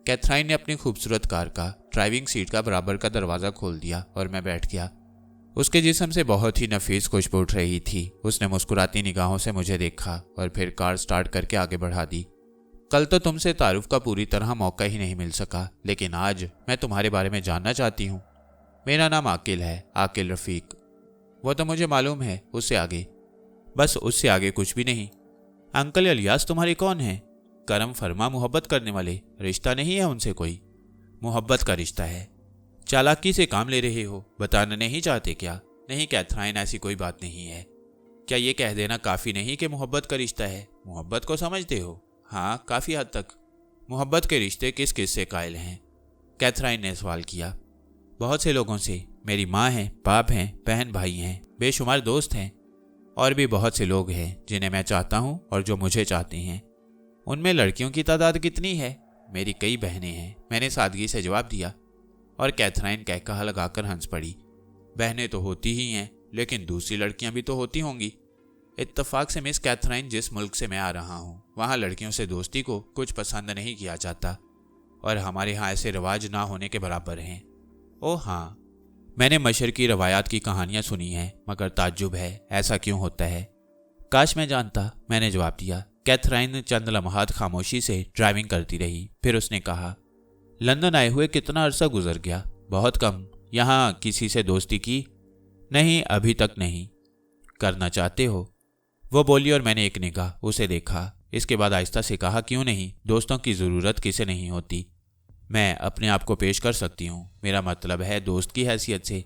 कैथराइन ने अपनी खूबसूरत कार का ड्राइविंग सीट का बराबर का दरवाज़ा खोल दिया और मैं बैठ गया। उसके जिस्म से बहुत ही नफीस खुशबू उठ रही थी। उसने मुस्कुराती निगाहों से मुझे देखा और फिर कार स्टार्ट करके आगे बढ़ा दी। कल तो तुमसे तारुफ का पूरी तरह मौका ही नहीं मिल सका, लेकिन आज मैं तुम्हारे बारे में जानना चाहती हूँ। मेरा नाम आकिल है, आकिल रफ़ीक। वो तो मुझे मालूम है, उससे आगे? बस उससे आगे कुछ भी नहीं। अंकल इलियास तुम्हारे कौन हैं? करम फरमा मोहब्बत करने वाले। रिश्ता नहीं है उनसे कोई? मोहब्बत का रिश्ता है। चालाकी से काम ले रहे हो, बताना नहीं चाहते क्या? नहीं कैथराइन, ऐसी कोई बात नहीं है। क्या ये कह देना काफ़ी नहीं कि मोहब्बत का रिश्ता है? मोहब्बत को समझते हो? हाँ, काफ़ी हद तक। मोहब्बत के रिश्ते किस किस से कायल हैं? कैथराइन ने सवाल किया। बहुत से लोगों से। मेरी माँ है, बाप हैं, बहन भाई हैं, बेशुमार दोस्त हैं और भी बहुत से लोग हैं जिन्हें मैं चाहता हूँ और जो मुझे चाहते हैं। उनमें लड़कियों की तादाद कितनी है? मेरी कई बहनें हैं, मैंने सादगी से जवाब दिया और कैथराइन कहकहा लगाकर हंस पड़ी। बहनें तो होती ही हैं, लेकिन दूसरी लड़कियां भी तो होती होंगी। इत्तफाक से मिस कैथराइन, जिस मुल्क से मैं आ रहा हूँ वहाँ लड़कियों से दोस्ती को कुछ पसंद नहीं किया जाता और हमारे यहाँ ऐसे रिवाज ना होने के बराबर हैं। ओह हाँ, मैंने मशरकी रवायात की कहानियाँ सुनी हैं, मगर ताज्जुब है ऐसा क्यों होता है। काश मैं जानता, मैंने जवाब दिया। कैथराइन चंद लम्हात खामोशी से ड्राइविंग करती रही, फिर उसने कहा, लंदन आए हुए कितना अरसा गुजर गया? बहुत कम। यहाँ किसी से दोस्ती की? नहीं, अभी तक नहीं। करना चाहते हो? वो बोली और मैंने एक निगाह उसे देखा। इसके बाद आहिस्ता से कहा, क्यों नहीं, दोस्तों की ज़रूरत किसे नहीं होती। मैं अपने आप को पेश कर सकती हूँ, मेरा मतलब है दोस्त की हैसियत से।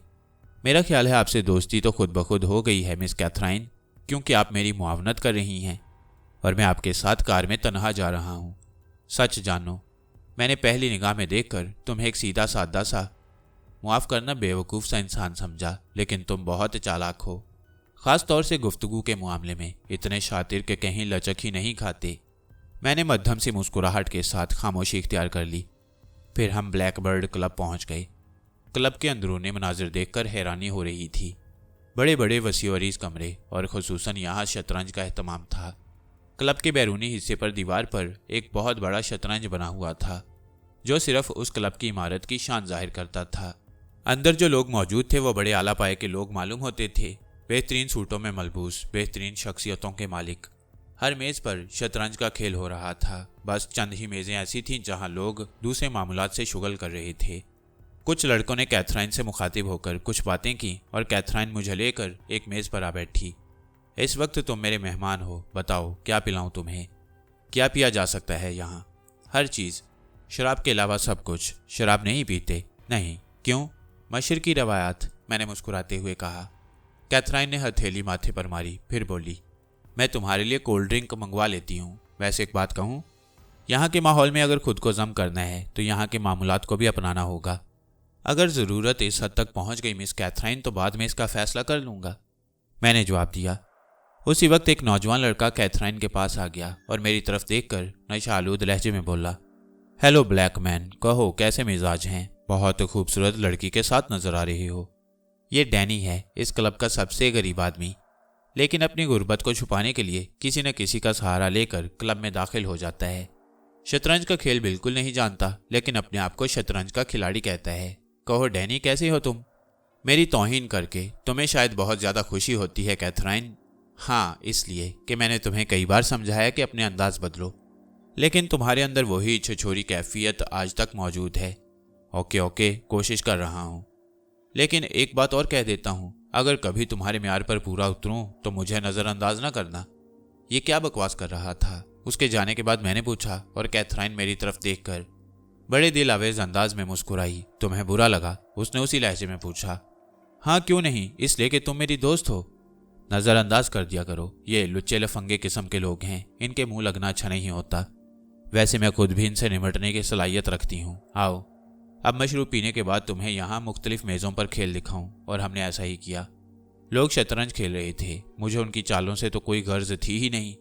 मेरा ख्याल है आपसे दोस्ती तो खुद ब खुद हो गई है मिस कैथराइन, क्योंकि आप मेरी मुआवनत कर रही हैं और मैं आपके साथ कार में तन्हा जा रहा हूँ। सच जानो, मैंने पहली निगाह में देखकर तुम्हें एक सीधा सादा सा, माफ़ करना बेवकूफ़ सा इंसान समझा, लेकिन तुम बहुत चालाक हो, ख़ास तौर से गुफ्तगू के मामले में इतने शातिर के कहीं लचक ही नहीं खाते। मैंने मध्यम सी मुस्कुराहट के साथ खामोशी इख्तियार कर ली। फिर हम ब्लैकबर्ड क्लब पहुंच गए। क्लब के अंदरूनी मनाजिर देखकर हैरानी हो रही थी। बड़े बड़े वसीअरीज़ कमरे और खुसूसन यहाँ शतरंज का एहतमाम था। क्लब के बैरूनी हिस्से पर दीवार पर एक बहुत बड़ा शतरंज बना हुआ था जो सिर्फ उस क्लब की इमारत की शान जाहिर करता था। अंदर जो लोग मौजूद थे वो बड़े आला पाए के लोग मालूम होते थे, बेहतरीन सूटों में मलबूस, बेहतरीन शख्सियतों के मालिक। हर मेज़ पर शतरंज का खेल हो रहा था। बस चंद ही मेज़ें ऐसी थीं जहां लोग दूसरे मामलात से शुगल कर रहे थे। कुछ लड़कों ने कैथराइन से मुखातिब होकर कुछ बातें की और कैथराइन मुझे लेकर एक मेज़ पर आ बैठी। इस वक्त तुम मेरे मेहमान हो, बताओ क्या पिलाऊं तुम्हें? क्या पिया जा सकता है यहाँ? हर चीज़, शराब के अलावा सब कुछ। शराब नहीं पीते? नहीं। क्यों? मशरकी रवायात, मैंने मुस्कुराते हुए कहा। कैथराइन ने हथेली माथे पर मारी, फिर बोली, मैं तुम्हारे लिए कोल्ड ड्रिंक मंगवा लेती हूँ। वैसे एक बात कहूँ, यहाँ के माहौल में अगर खुद को जम करना है तो यहाँ के मामूलात को भी अपनाना होगा। अगर ज़रूरत इस हद तक पहुँच गई मिस कैथराइन तो बाद में इसका फैसला कर लूँगा, मैंने जवाब दिया। उसी वक्त एक नौजवान लड़का कैथराइन के पास आ गया और मेरी तरफ देखकर नशा आलूद लहजे में बोला, हेलो ब्लैक मैन, कहो कैसे मिजाज हैं? बहुत खूबसूरत लड़की के साथ नजर आ रही हो। ये डैनी है, इस क्लब का सबसे गरीब आदमी, लेकिन अपनी गुर्बत को छुपाने के लिए किसी न किसी का सहारा लेकर क्लब में दाखिल हो जाता है। शतरंज का खेल बिल्कुल नहीं जानता, लेकिन अपने आप को शतरंज का खिलाड़ी कहता है। कहो डैनी, कैसे हो तुम? मेरी तौहीन करके तुम्हें शायद बहुत ज़्यादा खुशी होती है कैथराइन। हाँ, इसलिए कि मैंने तुम्हें कई बार समझाया कि अपने अंदाज बदलो, लेकिन तुम्हारे अंदर वही छिछोरी कैफियत आज तक मौजूद है। ओके, कोशिश कर रहा हूँ, लेकिन एक बात और कह देता हूँ, अगर कभी तुम्हारे म्यार पर पूरा उतरूं तो मुझे नज़रअंदाज ना करना। ये क्या बकवास कर रहा था? उसके जाने के बाद मैंने पूछा और कैथराइन मेरी तरफ देखकर बड़े दिल आवेज अंदाज में मुस्कुराई। तुम्हें बुरा लगा? उसने उसी लहजे में पूछा। हाँ, क्यों नहीं, इसलिए कि तुम मेरी दोस्त हो। नज़रअंदाज कर दिया करो, ये लुच्चे लफंगे किस्म के लोग हैं, इनके मुंह लगना अच्छा नहीं होता। वैसे मैं खुद भी इनसे निमटने की सलाहियत रखती हूँ। आओ, अब मशरूब पीने के बाद तुम्हें यहाँ मुख्तलिफ मेज़ों पर खेल दिखाऊं। और हमने ऐसा ही किया। लोग शतरंज खेल रहे थे, मुझे उनकी चालों से तो कोई गर्ज थी ही नहीं।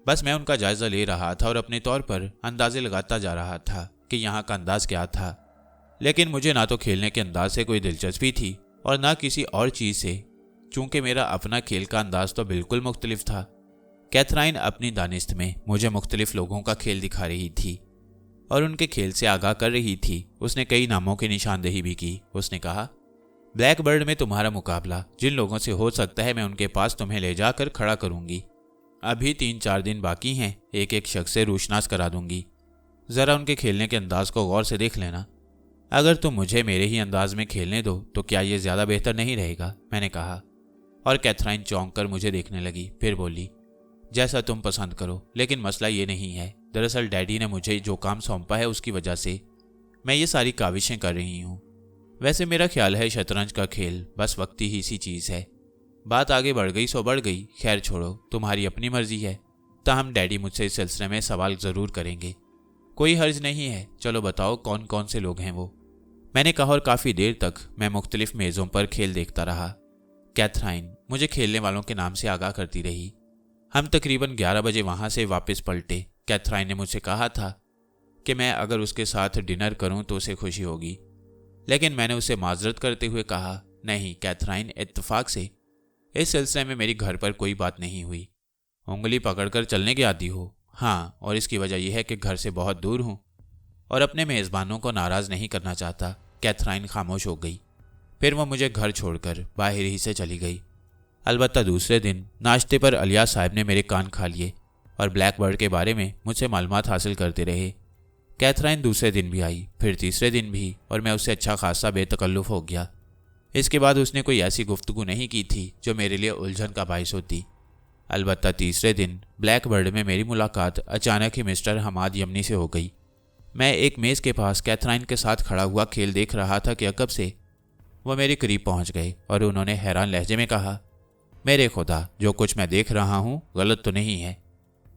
बस मैं उनका जायजा ले रहा था और अपने तौर पर अंदाजे लगाता जा रहा था कि यहाँ का अंदाज क्या था। लेकिन मुझे ना तो खेलने के अंदाज से कोई दिलचस्पी थी और ना किसी और चीज़ से, चूंकि मेरा अपना खेल का अंदाज तो बिल्कुल मुख्तलिफ था। कैथराइन अपनी दानिस्त में मुझे मुख्तलिफ लोगों का खेल दिखा रही थी और उनके खेल से आगाह कर रही थी। उसने कई नामों की निशानदेही भी की। उसने कहा, ब्लैक बर्ड में तुम्हारा मुकाबला जिन लोगों से हो सकता है मैं उनके पास तुम्हें ले जाकर खड़ा करूंगी। अभी 3-4 दिन बाकी हैं, एक एक शख्स से रूशनास करा दूंगी। ज़रा उनके खेलने के अंदाज को गौर से देख लेना। अगर तुम मुझे मेरे ही अंदाज में खेलने दो तो क्या ये ज़्यादा बेहतर नहीं रहेगा? मैंने कहा और कैथराइन चौंक कर मुझे देखने लगी। फिर बोली, जैसा तुम पसंद करो, लेकिन मसला ये नहीं है। दरअसल डैडी ने मुझे जो काम सौंपा है उसकी वजह से मैं ये सारी काविशें कर रही हूँ। वैसे मेरा ख्याल है शतरंज का खेल बस वक्ती ही सी चीज़ है। बात आगे बढ़ गई सो बढ़ गई, खैर छोड़ो, तुम्हारी अपनी मर्जी है। ताहम डैडी मुझसे इस सिलसिले में सवाल ज़रूर करेंगे। कोई हर्ज नहीं है। चलो बताओ कौन कौन से लोग हैं वो? मैंने कहा और काफ़ी देर तक मैं मुख्तलिफ मेज़ों पर खेल देखता रहा। कैथराइन मुझे खेलने वालों के नाम से आगाह करती रही। हम तकरीबन 11 बजे वहाँ से वापस पलटे। कैथराइन ने मुझसे कहा था कि मैं अगर उसके साथ डिनर करूं तो उसे खुशी होगी, लेकिन मैंने उसे माजरत करते हुए कहा, नहीं कैथराइन, इत्तेफाक से इस सिलसिले में मेरी घर पर कोई बात नहीं हुई। उंगली पकड़कर चलने की आदी हो? हाँ, और इसकी वजह यह है कि घर से बहुत दूर हूँ और अपने मेज़बानों को नाराज़ नहीं करना चाहता। कैथराइन खामोश हो गई। फिर वह मुझे घर छोड़कर बाहर ही से चली गई। अलबत्ता दूसरे दिन नाश्ते पर अलियास साहब ने मेरे कान खा लिए और ब्लैक बर्ड के बारे में मुझसे मालूमात हासिल करते रहे। कैथराइन दूसरे दिन भी आई, फिर तीसरे दिन भी, और मैं उससे अच्छा खासा बेतकल्लुफ़ हो गया। इसके बाद उसने कोई ऐसी गुफ्तगू नहीं की थी जो मेरे लिए उलझन का बाइस होती। अलबत्ता तीसरे दिन ब्लैक बर्ड में मेरी मुलाकात अचानक ही मिस्टर हमाद यमनी से हो गई। मैं एक मेज़ के पास कैथराइन के साथ खड़ा हुआ खेल देख रहा था कि अकब से वह मेरे करीब पहुंच गए और उन्होंने हैरान लहजे में कहा, मेरे खुदा, जो कुछ मैं देख रहा हूँ गलत तो नहीं है?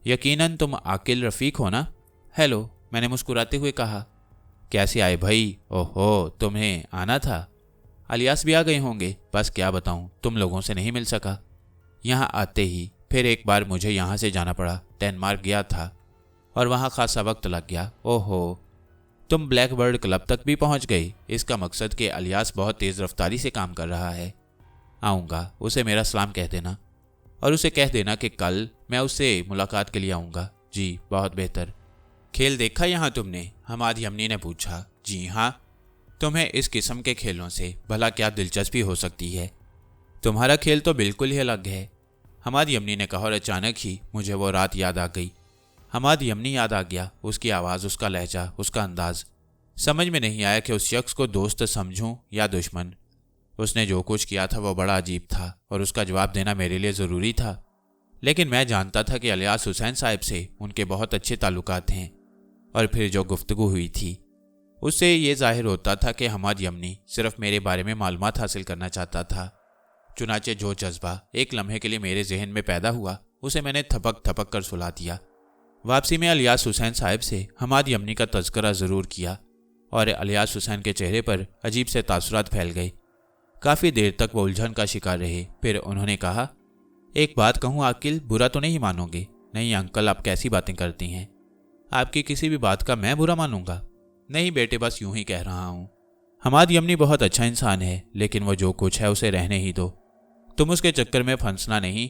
यकीनन तुम आकिल रफ़ीक हो ना? हेलो, मैंने मुस्कुराते हुए कहा। कैसे आए भाई? ओहो, तुम्हें आना था। अलियास भी आ गए होंगे। बस क्या बताऊं, तुम लोगों से नहीं मिल सका। यहाँ आते ही फिर एक बार मुझे यहाँ से जाना पड़ा। डेनमार्क गया था और वहाँ खासा वक्त लग गया। ओहो, तुम ब्लैक बर्ड क्लब तक भी पहुँच गई। इसका मकसद कि अलियास बहुत तेज़ रफ्तारी से काम कर रहा है। आऊँगा, उसे मेरा सलाम कह देना और उसे कह देना कि कल मैं उससे मुलाकात के लिए आऊँगा। जी, बहुत बेहतर। खेल देखा यहाँ तुमने? हमाद यमनी ने पूछा। जी हाँ। तुम्हें इस किस्म के खेलों से भला क्या दिलचस्पी हो सकती है? तुम्हारा खेल तो बिल्कुल ही अलग है, हमाद यमनी ने कहा और अचानक ही मुझे वो रात याद आ गई। हमाद यमनी याद आ गया, उसकी आवाज़, उसका लहजा, उसका अंदाज। समझ में नहीं आया कि उस शख्स को दोस्त समझूं या दुश्मन। उसने जो कुछ किया था वो बड़ा अजीब था और उसका जवाब देना मेरे लिए ज़रूरी था। लेकिन मैं जानता था कि इलियास हुसैन साहब से उनके बहुत अच्छे ताल्लुकात हैं और फिर जो गुफ्तगू हुई थी उससे ये जाहिर होता था कि हमाद यमनी सिर्फ मेरे बारे में मालूमात हासिल करना चाहता था। चुनाचे जो जज्बा एक लम्हे के लिए मेरे जहन में पैदा हुआ उसे मैंने थपक थपक कर सुला दिया। वापसी में इलियास हुसैन साहब से हमाद यमनी का तज़किरा ज़रूर किया और इलियास हुसैन के चेहरे पर अजीब से तासुरात फैल गए। काफ़ी देर तक वो उलझन का शिकार रहे। फिर उन्होंने कहा, एक बात कहूँ आकिल, बुरा तो नहीं मानोगे? नहीं अंकल, आप कैसी बातें करती हैं? आपकी किसी भी बात का मैं बुरा मानूंगा? नहीं बेटे, बस यूं ही कह रहा हूँ। हमाद यमनी बहुत अच्छा इंसान है, लेकिन वो जो कुछ है उसे रहने ही दो। तुम उसके चक्कर में फंसना नहीं।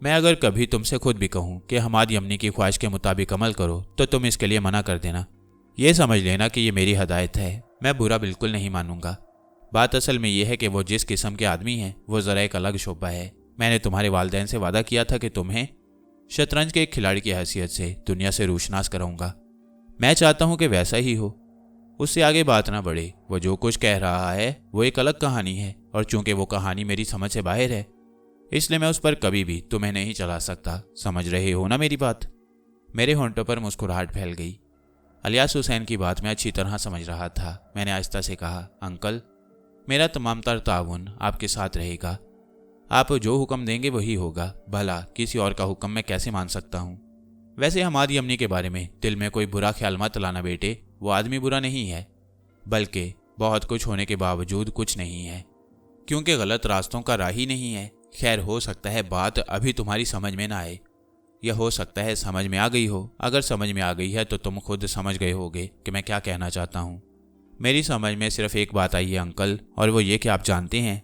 मैं अगर कभी तुमसे खुद भी कहूँ कि हमाद यमनी की ख्वाहिश के मुताबिक अमल करो तो तुम इसके लिए मना कर देना। ये समझ लेना कि ये मेरी हदायत है, मैं बुरा बिल्कुल नहीं मानूंगा। बात असल में यह है कि वो जिस किस्म के आदमी हैं वो ज़रा एक अलग शोबा है। मैंने तुम्हारे वालिदैन से वादा किया था कि तुम्हें शतरंज के एक खिलाड़ी की हैसियत से दुनिया से रूशनास कराऊंगा। मैं चाहता हूं कि वैसा ही हो। उससे आगे बात ना बढ़े। वो जो कुछ कह रहा है वो एक अलग कहानी है और चूंकि वो कहानी मेरी समझ से बाहर है इसलिए मैं उस पर कभी भी तुम्हें नहीं चला सकता। समझ रहे हो ना मेरी बात? मेरे होंठों पर मुस्कुराहट फैल गई। इलियास हुसैन की बात मैं अच्छी तरह समझ रहा था। मैंने आहिस्ता से कहा, अंकल, मेरा तमाम तर ताउन आपके साथ रहेगा। आप जो हुक्म देंगे वही होगा। भला किसी और का हुक्म मैं कैसे मान सकता हूँ? वैसे हमाद यमनी के बारे में दिल में कोई बुरा ख्याल मत लाना बेटे। वो आदमी बुरा नहीं है, बल्कि बहुत कुछ होने के बावजूद कुछ नहीं है, क्योंकि गलत रास्तों का राह ही नहीं है। खैर, हो सकता है बात अभी तुम्हारी समझ में ना आए, यह हो सकता है समझ में आ गई हो। अगर समझ में आ गई है तो तुम खुद समझ गए होगे कि मैं क्या कहना चाहता हूँ। मेरी समझ में सिर्फ एक बात आई है अंकल, और वो ये कि आप जानते हैं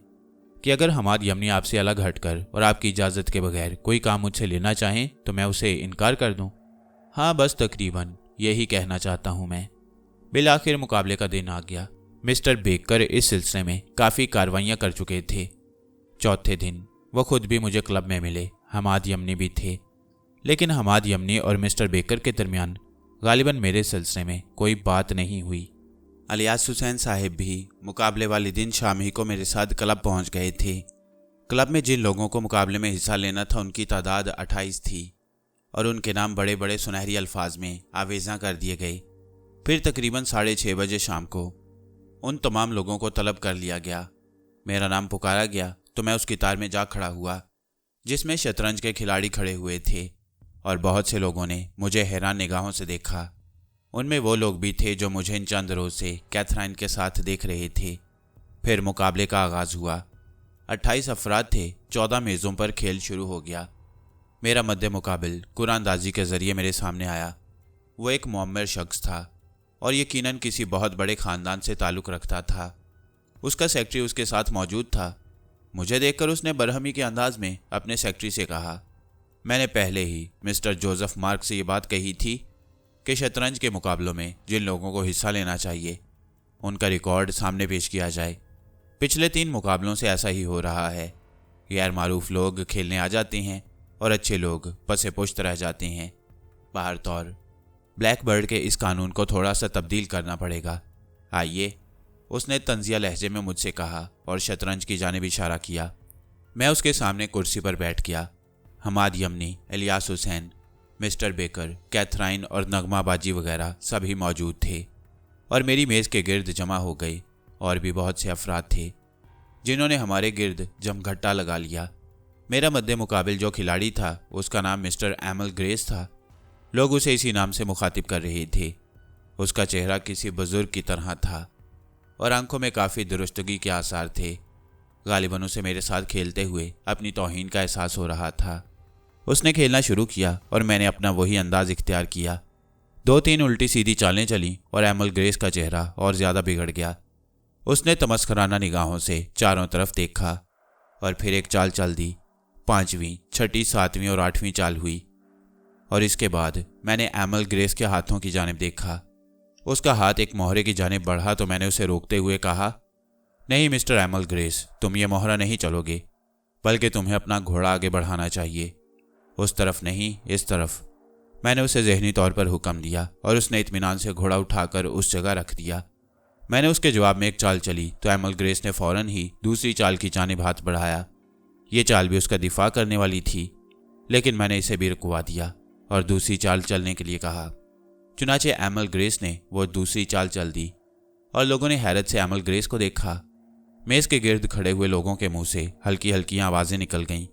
कि अगर हमाद यमनी आपसे अलग हटकर और आपकी इजाज़त के बगैर कोई काम मुझसे लेना चाहें तो मैं उसे इनकार कर दूं। हाँ, बस तकरीबन यही कहना चाहता हूं मैं। बिल आखिर मुकाबले का दिन आ गया। मिस्टर बेकर इस सिलसिले में काफ़ी कार्रवाइयाँ कर चुके थे। चौथे दिन वो खुद भी मुझे क्लब में मिले। हमाद यमनी भी थे, लेकिन हमाद यमनी और मिस्टर बेकर के दरमियान गालिबन मेरे सिलसिले में कोई बात नहीं हुई। इलियास हुसैन साहिब भी मुकाबले वाले दिन शाम ही को मेरे साथ क्लब पहुंच गए थे। क्लब में जिन लोगों को मुकाबले में हिस्सा लेना था उनकी तादाद 28 थी और उनके नाम बड़े बड़े सुनहरी अल्फाज में आवेज़ा कर दिए गए। फिर तकरीबन 6:30 बजे शाम को उन तमाम लोगों को तलब कर लिया गया। मेरा नाम पुकारा गया तो मैं उस कतार में जा खड़ा हुआ जिसमें शतरंज के खिलाड़ी खड़े हुए थे और बहुत से लोगों ने मुझे हैरान निगाहों से देखा। उनमें वो लोग भी थे जो मुझे इन चंद रोज से कैथराइन के साथ देख रहे थे। फिर मुकाबले का आगाज़ हुआ। 28 अफराद थे। 14 मेज़ों पर खेल शुरू हो गया। मेरा मद्दे मुकाबिल कुरानदाजी के ज़रिए मेरे सामने आया। वो एक मुअम्मर शख्स था और यकीनन किसी बहुत बड़े ख़ानदान से ताल्लुक़ रखता था। उसका सेक्रेटरी उसके साथ मौजूद था। मुझे देखकर उसने बरहमी के अंदाज में अपने सेक्रेटरी से कहा, मैंने पहले ही मिस्टर जोसेफ मार्क से ये बात कही थी कि शतरंज के मुकाबलों में जिन लोगों को हिस्सा लेना चाहिए उनका रिकॉर्ड सामने पेश किया जाए। पिछले 3 मुकाबलों से ऐसा ही हो रहा है। गैर मारूफ लोग खेलने आ जाते हैं और अच्छे लोग पसे पुश्त रह जाते हैं। बाहर तौर ब्लैक बर्ड के इस कानून को थोड़ा सा तब्दील करना पड़ेगा। आइए, उसने तंजिया लहजे में मुझसे कहा और शतरंज की जानिब इशारा किया। मैं उसके सामने कुर्सी पर बैठ गया। Hamad Yamani, Ilyas Hussain, mister Baker, Katherine और नगमा बाजी वगैरह सभी मौजूद थे और मेरी मेज़ के गिर्द जमा हो गए। और भी बहुत से अफराद थे जिन्होंने हमारे गिर्द जमघट्टा लगा लिया। मेरा मद्दे मुकाबिल जो खिलाड़ी था उसका नाम मिस्टर एमल ग्रेस था। लोग उसे इसी नाम से मुखातिब कर रहे थे। उसका चेहरा किसी बुजुर्ग की तरह था और आंखों में काफ़ी दुरुस्तगी के आसार थे। गालिबन उसे मेरे साथ खेलते हुए अपनी तौहीन का एहसास हो रहा था। उसने खेलना शुरू किया और मैंने अपना वही अंदाज इख्तियार किया। 2-3 उल्टी सीधी चालें चली और एमल ग्रेस का चेहरा और ज़्यादा बिगड़ गया। उसने तमस्खराना निगाहों से चारों तरफ देखा और फिर एक चाल चल दी। 5वीं, 6ठी, 7वीं और 8वीं चाल हुई और इसके बाद मैंने एमल ग्रेस के हाथों की जानिब देखा। उसका हाथ एक मोहरे की जानिब बढ़ा तो मैंने उसे रोकते हुए कहा, नहीं मिस्टर एमल ग्रेस, तुम ये मोहरा नहीं चलोगे, बल्कि तुम्हें अपना घोड़ा आगे बढ़ाना चाहिए। उस तरफ नहीं, इस तरफ। मैंने उसे जहनी तौर पर हुक्म दिया और उसने इत्मीनान से घोड़ा उठाकर उस जगह रख दिया। मैंने उसके जवाब में एक चाल चली तो एमल ग्रेस ने फौरन ही दूसरी चाल की जानिब हाथ बढ़ाया। ये चाल भी उसका दिफा करने वाली थी, लेकिन मैंने इसे भी रुकवा दिया और दूसरी चाल चलने के लिए कहा। चुनाचे एमल ग्रेस ने वो दूसरी चाल चल दी और लोगों ने हैरत से एमल ग्रेस को देखा। मेज के गिर्द खड़े हुए लोगों के मुंह से हल्की हल्की आवाजें निकल गईं।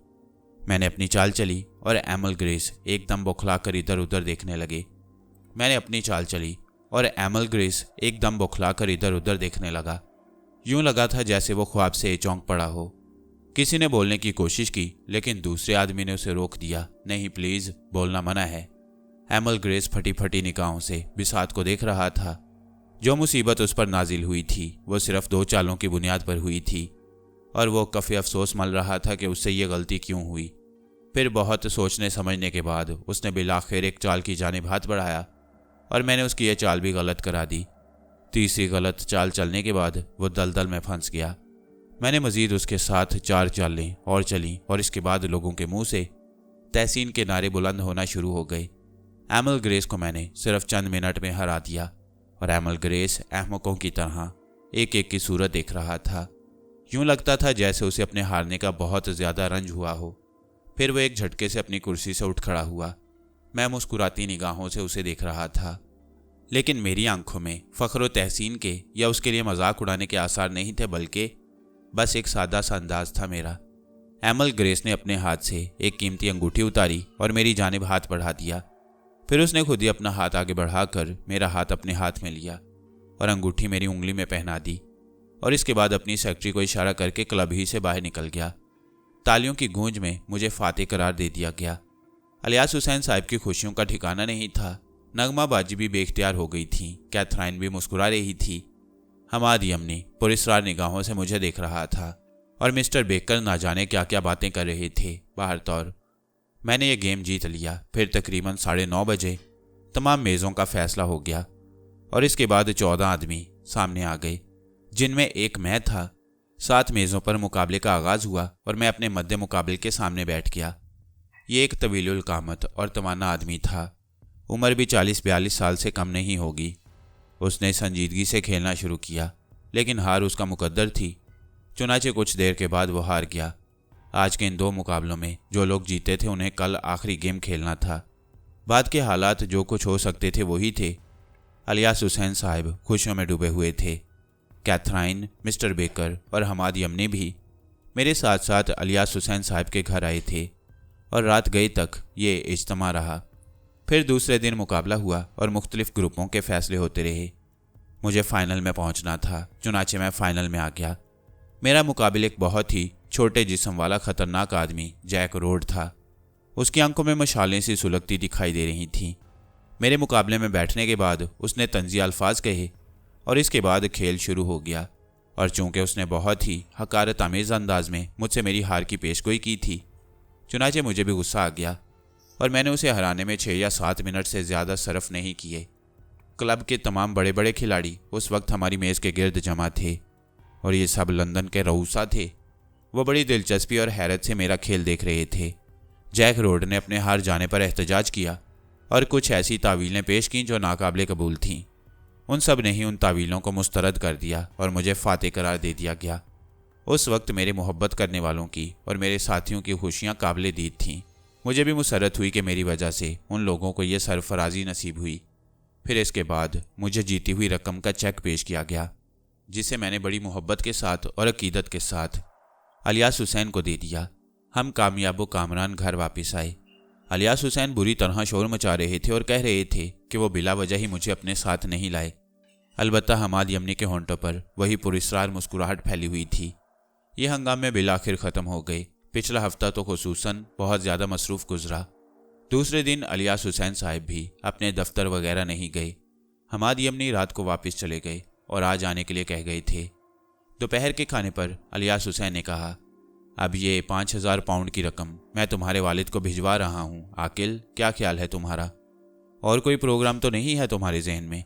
मैंने अपनी चाल चली और एमल ग्रेस एकदम बौखलाकर इधर उधर देखने लगे। मैंने अपनी चाल चली और एमल ग्रेस एकदम बौखलाकर इधर उधर देखने लगा। यूं लगा था जैसे वो ख्वाब से चौंक पड़ा हो। किसी ने बोलने की कोशिश की, लेकिन दूसरे आदमी ने उसे रोक दिया। नहीं प्लीज, बोलना मना है। एमल ग्रेस फटी फटी निगाहों से बिसात को देख रहा था। जो मुसीबत उस पर नाजिल हुई थी वो सिर्फ 2 चालों की बुनियाद पर हुई थी और वो काफ़ी अफसोस मल रहा था कि उससे ये गलती क्यों हुई। फिर बहुत सोचने समझने के बाद उसने बिलाखिर एक चाल की जानिब हाथ बढ़ाया और मैंने उसकी ये चाल भी गलत करा दी। तीसरी गलत चाल चलने के बाद वो दलदल में फंस गया। मैंने मजीद उसके साथ 4 चालें और चली और इसके बाद लोगों के मुंह से तहसीन के नारे बुलंद होना शुरू हो गए। एमल ग्रेस को मैंने सिर्फ चंद मिनट में हरा दिया और एमल ग्रेस अहमकों की तरह एक एक की सूरत देख रहा था। यूं लगता था जैसे उसे अपने हारने का बहुत ज़्यादा रंज हुआ हो। फिर वो एक झटके से अपनी कुर्सी से उठ खड़ा हुआ। मैं मुस्कुराती निगाहों से उसे देख रहा था, लेकिन मेरी आंखों में फ़ख्र व तहसीन के या उसके लिए मजाक उड़ाने के आसार नहीं थे, बल्कि बस एक सादा सा अंदाज था मेरा। एमल ग्रेस ने अपने हाथ से एक कीमती अंगूठी उतारी और मेरी जानिब हाथ बढ़ा दिया। फिर उसने खुद ही अपना हाथ आगे बढ़ाकर मेरा हाथ अपने हाथ में लिया और अंगूठी मेरी उंगली में पहना दी और इसके बाद अपनी सेक्रेटरी को इशारा करके क्लब ही से बाहर निकल गया। तालियों की गूंज में मुझे फातेह करार दे दिया गया। अलियास हुसैन साहब की खुशियों का ठिकाना नहीं था। नगमा बाजी भी बेख्तियार हो गई थी। कैथराइन भी मुस्कुरा रही थी। हमाद यमनी पुरस्कार निगाहों से मुझे देख रहा था और मिस्टर बेकर ना जाने क्या क्या बातें कर रहे थे। बाहर तौर मैंने ये गेम जीत लिया। फिर तकरीबन 9:30 बजे तमाम मेज़ों का फैसला हो गया और इसके बाद 14 आदमी सामने आ गए, जिनमें एक मैं था। 7 मेज़ों पर मुकाबले का आगाज़ हुआ और मैं अपने मध्य मुकाबले के सामने बैठ गया। ये एक तवीलुल कामत और तवाना आदमी था। उम्र भी 40-42 साल से कम नहीं होगी। उसने संजीदगी से खेलना शुरू किया, लेकिन हार उसका मुकद्दर थी। चुनाचे कुछ देर के बाद वो हार गया। आज के इन 2 मुकाबलों में जो लोग जीते थे उन्हें कल आखिरी गेम खेलना था। बाद के हालात जो कुछ हो सकते थे वही थे। अलियास हुसैन साहब खुशियों में डूबे हुए थे। कैथराइन, मिस्टर बेकर और हमाद यमनी भी मेरे साथ साथ अलियास हुसैन साहब के घर आए थे और रात गई तक ये इज्तिमा रहा। फिर दूसरे दिन मुकाबला हुआ और मुख्तलिफ ग्रुपों के फैसले होते रहे। मुझे फाइनल में पहुंचना था, चुनाचे मैं फाइनल में आ गया। मेरा मुकाबिल एक बहुत ही छोटे जिस्म वाला खतरनाक आदमी जैक रोड था। उसकी आंखों में मशालें सी सुलगती दिखाई दे रही थीं। मेरे मुकाबले में बैठने के बाद उसने तंज़िया अल्फाज कहे और इसके बाद खेल शुरू हो गया। और चूंकि उसने बहुत ही हकारत आमेज़ अंदाज में मुझसे मेरी हार की पेशगोई की थी, चुनाचे मुझे भी गुस्सा आ गया और मैंने उसे हराने में 6 या 7 मिनट से ज़्यादा सरफ नहीं किए। क्लब के तमाम बड़े बड़े खिलाड़ी उस वक्त हमारी मेज़ के गिर्द जमा थे और ये सब लंदन के रऊसा थे। वो बड़ी दिलचस्पी और हैरत से मेरा खेल देख रहे थे। जैक रोड ने अपने हार जाने पर एहतजाज किया और कुछ ऐसी तावीलें पेश की जो नाकाबिले कबूल थीं। उन सब ने ही उन तावीलों को मुस्तरद कर दिया और मुझे फातेह करार दे दिया गया। उस वक्त मेरे मोहब्बत करने वालों की और मेरे साथियों की खुशियाँ काबिले दीद थीं। मुझे भी मुसरत हुई कि मेरी वजह से उन लोगों को यह सरफराजी नसीब हुई। फिर इसके बाद मुझे जीती हुई रकम का चेक पेश किया गया, जिसे मैंने बड़ी मोहब्बत के साथ और अकीदत के साथ अलियास हुसैन को दे दिया। हम कामयाबो कामरान घर वापस आए। अलियास हुसैन बुरी तरह शोर मचा रहे थे और कह रहे थे कि वो बिला वजह ही मुझे अपने साथ नहीं लाए। अलबत्ता हमाद यमनी के होंठों पर वही पुरस्कार मुस्कुराहट फैली हुई थी। ये हंगामे बिलाखिर ख़त्म हो गए। पिछला हफ्ता तो खुसूसन बहुत ज़्यादा मसरूफ़ गुजरा। दूसरे दिन अलियास हुसैन साहब भी अपने दफ्तर वगैरह नहीं गए। हमाद यमनी रात को वापस चले गए और आज आने के लिए कह गए थे। दोपहर के खाने पर अलियास हुसैन ने कहा, अब ये 5000 पाउंड की रकम मैं तुम्हारे वालिद को भिजवा रहा हूँ। आकिल, क्या ख्याल है तुम्हारा? और कोई प्रोग्राम तो नहीं है तुम्हारे जहन में?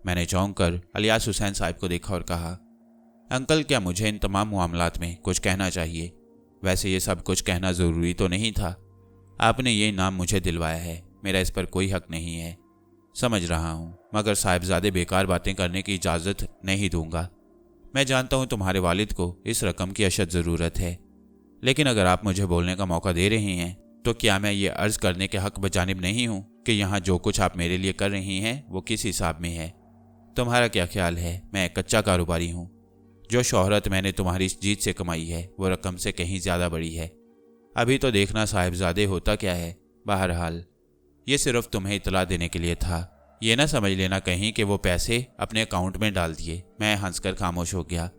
मैंने चौंक कर अलियास हुसैन साहब को देखा और कहा, अंकल, क्या मुझे इन तमाम मामलात में कुछ कहना चाहिए? वैसे ये सब कुछ कहना ज़रूरी तो नहीं था। आपने ये इनाम मुझे दिलवाया है, मेरा इस पर कोई हक नहीं है। समझ रहा हूँ, मगर साहिबजादे बेकार बातें करने की इजाज़त नहीं दूंगा। मैं जानता हूँ तुम्हारे वालिद को इस रकम की अशद ज़रूरत है, लेकिन अगर आप मुझे बोलने का मौका दे रही हैं तो क्या मैं ये अर्ज़ करने के हक बजानिब नहीं हूँ कि यहाँ जो कुछ आप मेरे लिए कर रही हैं वो किस हिसाब में है? तुम्हारा क्या ख्याल है? मैं एक कच्चा कारोबारी हूँ। जो शोहरत मैंने तुम्हारी इस जीत से कमाई है वो रकम से कहीं ज़्यादा बड़ी है। अभी तो देखना साहिबजादे होता क्या है। बहरहाल ये सिर्फ तुम्हें इतला देने के लिए था। ये ना समझ लेना कहीं कि वो पैसे अपने अकाउंट में डाल दिए। मैं हंसकर खामोश हो गया।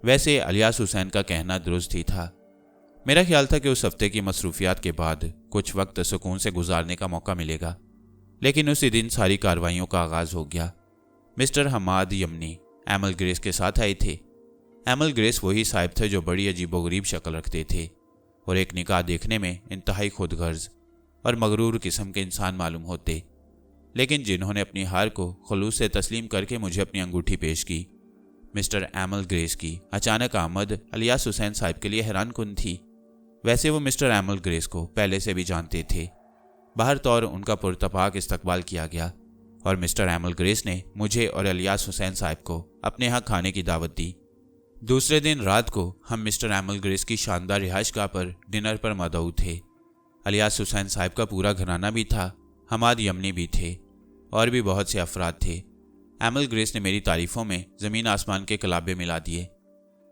वैसे इलियास हुसैन का कहना दुरुस्त ही था। मेरा ख्याल था कि उस हफ्ते की मसरूफियात के बाद कुछ वक्त सुकून से गुजारने का मौका मिलेगा, लेकिन उसी दिन सारी कार्रवाइयों का आगाज़ हो गया। मिस्टर हमाद यमनी एमल ग्रेस के साथ आए थे। एमल ग्रेस वही साहिब थे जो बड़ी अजीबोगरीब शक्ल रखते थे और एक निकाह देखने में इंतहाई खुदगर्ज और मगरूर किस्म के इंसान मालूम होते, लेकिन जिन्होंने अपनी हार को खुलूस से तस्लीम करके मुझे अपनी अंगूठी पेश की। मिस्टर एमल ग्रेस की अचानक आमद इलियास हुसैन साहिब के लिए हैरान कुन थी। वैसे वो मिस्टर एमल ग्रेस को पहले से भी जानते थे। बाहर तौर उनका पुरतपाक इस्तकबाल किया गया और मिस्टर एमल ग्रेस ने मुझे और इलियास हुसैन साहिब को अपने यहाँ खाने की दावत दी। दूसरे दिन रात को हम मिस्टर एमल ग्रेस की शानदार रिहाइशगाह पर डिनर पर मदऊ थे। इलियास हुसैन साहिब का पूरा घराना भी था, हमाद यमनी भी थे और भी बहुत से अफराद थे। एमल ग्रेस ने मेरी तारीफ़ों में ज़मीन आसमान के कलाबे मिला दिए।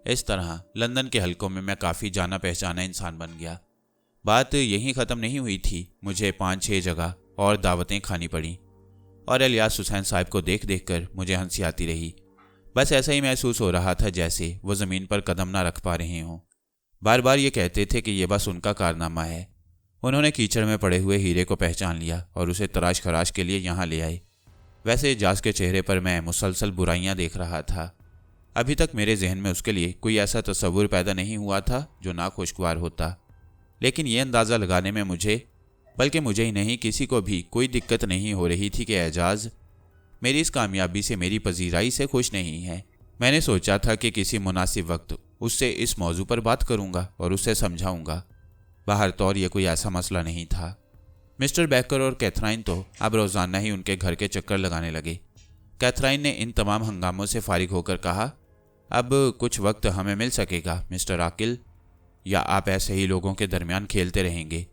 इस तरह लंदन के हलकों में मैं काफ़ी जाना पहचाना इंसान बन गया। बात यहीं ख़त्म नहीं हुई थी। मुझे 5-6 जगह और दावतें खानी पड़ी और इलियास हुसैन साहिब को देख देख कर मुझे हंसी आती रही। बस ऐसा ही महसूस हो रहा था जैसे वो ज़मीन पर कदम ना रख पा रहे हों। बार बार ये कहते थे कि ये बस उनका कारनामा है। उन्होंने कीचड़ में पड़े हुए हीरे को पहचान लिया और उसे तराश खराश के लिए यहाँ ले आए। वैसे एजाज के चेहरे पर मैं मुसलसल बुराइयां देख रहा था। अभी तक मेरे जहन में उसके लिए कोई ऐसा तस्वुर पैदा नहीं हुआ था जो नाखुशगवार होता, लेकिन यह अंदाज़ा लगाने में मुझे, बल्कि मुझे ही नहीं किसी को भी कोई दिक्कत नहीं हो रही थी कि एजाज मेरी इस कामयाबी से, मेरी पजीराई से खुश नहीं है। मैंने सोचा था कि किसी मुनासिब वक्त उससे इस मौजू पर बात करूंगा और उससे समझाऊंगा। बाहर तौर ये कोई ऐसा मसला नहीं था। मिस्टर बैकर और कैथराइन तो अब रोज़ाना ही उनके घर के चक्कर लगाने लगे। कैथराइन ने इन तमाम हंगामों से फारिग होकर कहा, अब कुछ वक्त हमें मिल सकेगा मिस्टर आकिल, या आप ऐसे ही लोगों के दरमियान खेलते रहेंगे?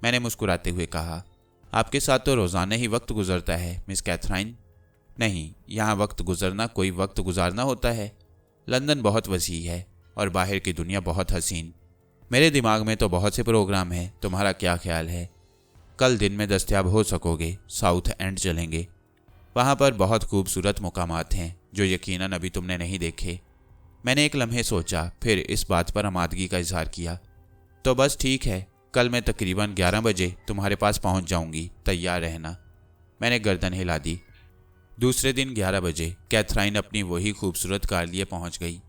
मैंने मुस्कुराते हुए कहा, आपके साथ तो रोज़ाना ही वक्त गुजरता है मिस कैथराइन। नहीं, यहाँ वक्त गुजरना कोई वक्त गुजारना होता है। लंदन बहुत वसी है और बाहर की दुनिया बहुत हसीन। मेरे दिमाग में तो बहुत से प्रोग्राम हैं। तुम्हारा क्या ख्याल है? कल दिन में दस्तयाब हो सकोगे? साउथ एंड चलेंगे। वहाँ पर बहुत खूबसूरत मुकामात हैं जो यकीनन अभी तुमने नहीं देखे। मैंने एक लम्हे सोचा, फिर इस बात पर आमादगी का इजहार किया। तो बस ठीक है, कल मैं तकरीबन 11 बजे तुम्हारे पास पहुँच जाऊँगी, तैयार रहना। मैंने गर्दन हिला दी। दूसरे दिन 11 बजे कैथराइन अपनी वही खूबसूरत कार लिए पहुँच गई।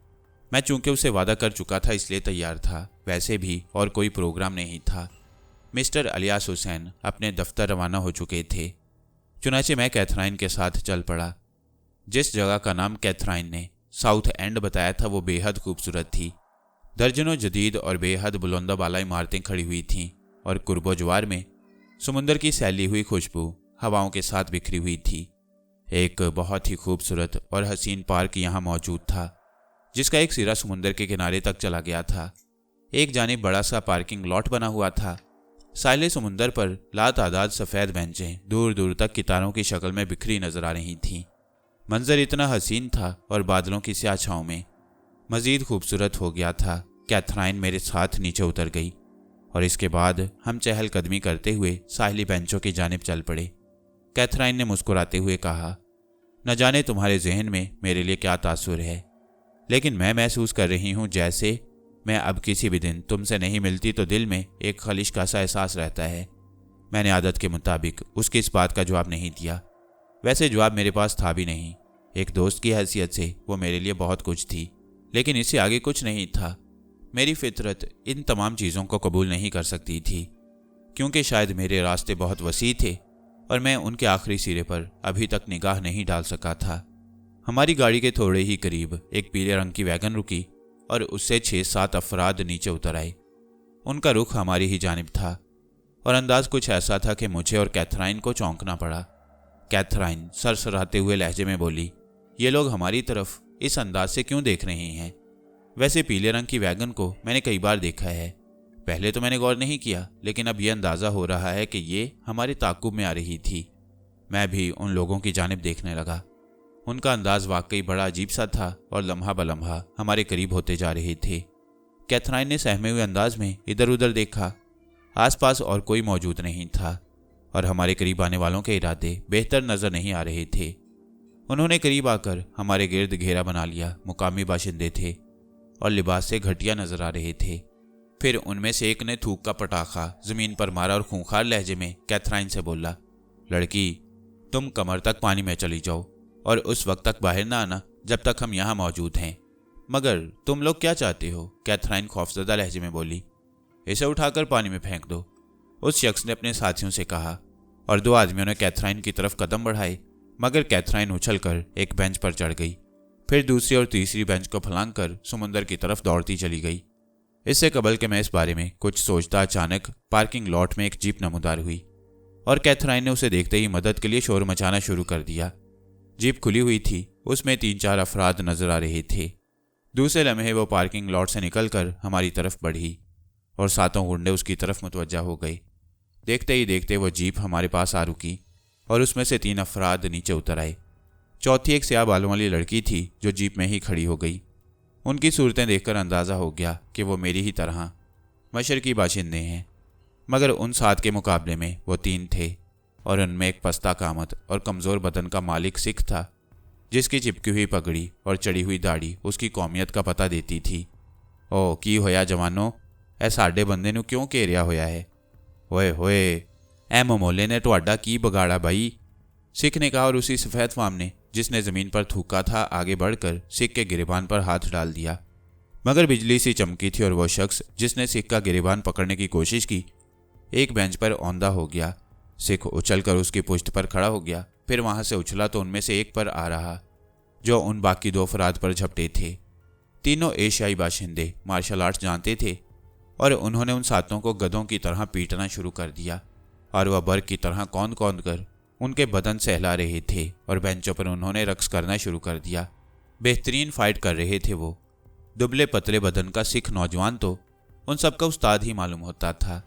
मैं चूंकि उसे वादा कर चुका था इसलिए तैयार था। वैसे भी और कोई प्रोग्राम नहीं था। मिस्टर इलियास हुसैन अपने दफ्तर रवाना हो चुके थे। चुनाचे मैं कैथराइन के साथ चल पड़ा। जिस जगह का नाम कैथराइन ने साउथ एंड बताया था वो बेहद खूबसूरत थी। दर्जनों जदीद और बेहद बुलंदा बाला इमारतें खड़ी हुई थीं और कुर्बो जवार में समुंदर की सैली हुई खुशबू हवाओं के साथ बिखरी हुई थी। एक बहुत ही खूबसूरत और हसीन पार्क यहाँ मौजूद था जिसका एक सिरा समुंदर के किनारे तक चला गया था। एक जानिब बड़ा सा पार्किंग लॉट बना हुआ था। साहिल समुंदर पर लातादाद सफ़ेद बेंचें दूर दूर तक कितारों की शक्ल में बिखरी नजर आ रही थीं। मंजर इतना हसीन था और बादलों की स्याह छाँव में मज़ीद खूबसूरत हो गया था। कैथराइन मेरे साथ नीचे उतर गई और इसके बाद हम चहलकदमी करते हुए साहिली बेंचों की जानिब चल पड़े। कैथराइन ने मुस्कुराते हुए कहा, न जाने तुम्हारे जहन में मेरे लिए क्या तासुर है, लेकिन मैं महसूस कर रही हूँ जैसे मैं अब किसी भी दिन तुमसे नहीं मिलती तो दिल में एक खलिश का सा एहसास रहता है। मैंने आदत के मुताबिक उसकी इस बात का जवाब नहीं दिया। वैसे जवाब मेरे पास था भी नहीं। एक दोस्त की हैसियत से वो मेरे लिए बहुत कुछ थी, लेकिन इससे आगे कुछ नहीं था। मेरी फितरत इन तमाम चीज़ों को कबूल नहीं कर सकती थी, क्योंकि शायद मेरे रास्ते बहुत वसी थे और मैं उनके आखिरी सिरे पर अभी तक निगाह नहीं डाल सका था। हमारी गाड़ी के थोड़े ही करीब एक पीले रंग की वैगन रुकी और उससे 6-7 अफराद नीचे उतर आए। उनका रुख हमारी ही जानिब था। और अंदाज कुछ ऐसा था कि मुझे और कैथराइन को चौंकना पड़ा। कैथराइन सरसराते हुए लहजे में बोली, ये लोग हमारी तरफ इस अंदाज से क्यों देख रहे हैं? वैसे पीले रंग की वैगन को मैंने कई बार देखा है। पहले तो मैंने गौर नहीं किया, लेकिन अब यह अंदाज़ा हो रहा है कि ये हमारे ताक़ुब में आ रही थी। मैं भी उन लोगों की जानिब देखने लगा। उनका अंदाज वाकई बड़ा अजीब सा था और लम्हा बलम्हा हमारे करीब होते जा रहे थे। कैथराइन ने सहमे हुए अंदाज में इधर उधर देखा। आसपास और कोई मौजूद नहीं था और हमारे करीब आने वालों के इरादे बेहतर नजर नहीं आ रहे थे। उन्होंने करीब आकर हमारे गिर्द घेरा बना लिया। मुकामी बाशिंदे थे और लिबास से घटिया नजर आ रहे थे। फिर उनमें से एक ने थूक का पटाखा जमीन पर मारा और खूंखार लहजे में कैथराइन से बोला, लड़की, तुम कमर तक पानी में चली जाओ और उस वक्त तक बाहर ना आना जब तक हम यहाँ मौजूद हैं। मगर तुम लोग क्या चाहते हो? कैथराइन खौफजदा लहजे में बोली। इसे उठाकर पानी में फेंक दो, उस शख्स ने अपने साथियों से कहा और दो आदमियों ने कैथराइन की तरफ कदम बढ़ाए। मगर कैथराइन उछलकर एक बेंच पर चढ़ गई, फिर दूसरी और तीसरी बेंच को फलांग कर समुंदर की तरफ दौड़ती चली गई। इससे कबल के मैं इस बारे में कुछ सोचता अचानक पार्किंग लॉट में एक जीप नमूदार हुई और कैथराइन ने उसे देखते ही मदद के लिए शोर मचाना शुरू कर दिया। जीप खुली हुई थी, उसमें 3-4 अफराद नजर आ रहे थे। दूसरे लम्हे वो पार्किंग लॉट से निकलकर हमारी तरफ बढ़ी और सातों गुंडे उसकी तरफ मुतवज्जा हो गए। देखते ही देखते वो जीप हमारे पास आ रुकी और उसमें से 3 अफराद नीचे उतर आए। चौथी एक स्याह बालों वाली लड़की थी जो जीप में ही खड़ी हो गई। उनकी सूरतें देखकर अंदाज़ा हो गया कि वो मेरी ही तरह मशरकी बाशिंदे हैं, मगर उन 7 के मुकाबले में वो 3 थे और उनमें एक पस्ता कामत और कमज़ोर बदन का मालिक सिख था, जिसकी चिपकी हुई पगड़ी और चढ़ी हुई दाढ़ी उसकी कौमियत का पता देती थी। ओ की होया जवानों, ए साडे बंदे नूं क्यों घेरिया होया है? ओए होए, ए ममोले ने तुहाडा की बगाड़ा भाई? सिख ने कहा और उसी सफ़ेद फाम ने जिसने ज़मीन पर थूका था आगे बढ़कर सिख के गिरेबान पर हाथ डाल दिया। मगर बिजली सी चमकी थी और वह शख्स जिसने सिख का गिरेबान पकड़ने की कोशिश की एक बेंच पर औंधा हो गया। सिख उछलकर उसकी पुश्त पर खड़ा हो गया, फिर वहां से उछला तो उनमें से एक पर आ रहा जो उन बाकी 2 अफराद पर झपटे थे। तीनों एशियाई बाशिंदे मार्शल आर्ट्स जानते थे और उन्होंने उन सातों को गधों की तरह पीटना शुरू कर दिया और वह बर्ग की तरह कौंद कौंद कर उनके बदन सहला रहे थे और बेंचों पर उन्होंने रक्स करना शुरू कर दिया। बेहतरीन फाइट कर रहे थे वो। दुबले पतले बदन का सिख नौजवान तो उन सबका उस्ताद ही मालूम होता था।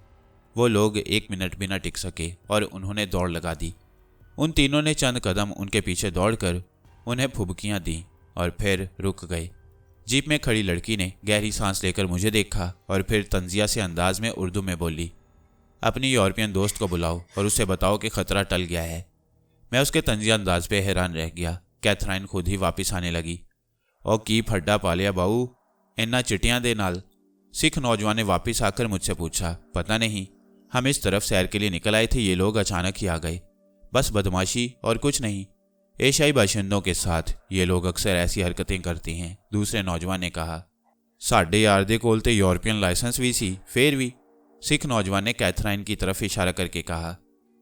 वो लोग 1 मिनट भी न टिक सके और उन्होंने दौड़ लगा दी। उन तीनों ने चंद कदम उनके पीछे दौड़कर उन्हें फुबकियां दी और फिर रुक गए। जीप में खड़ी लड़की ने गहरी सांस लेकर मुझे देखा और फिर तंजिया से अंदाज में उर्दू में बोली, अपनी यूरोपियन दोस्त को बुलाओ और उससे बताओ कि खतरा टल गया है। मैं उसके तंजिया अंदाज पे हैरान रह गया। कैथराइन खुद ही वापस आने लगी। और की फड्डा पालिया बाऊ इन्ना चिटियां दे नाल? सिख नौजवान ने वापस आकर मुझसे पूछा। पता नहीं, हम इस तरफ सैर के लिए निकल आए थे, ये लोग अचानक ही आ गए। बस बदमाशी और कुछ नहीं। एशियाई बाशिंदों के साथ ये लोग अक्सर ऐसी हरकतें करते हैं, दूसरे नौजवान ने कहा। साढ़े यार दे कोल ते यूरोपियन लाइसेंस भी सी, फिर भी, सिख नौजवान ने कैथराइन की तरफ इशारा करके कहा।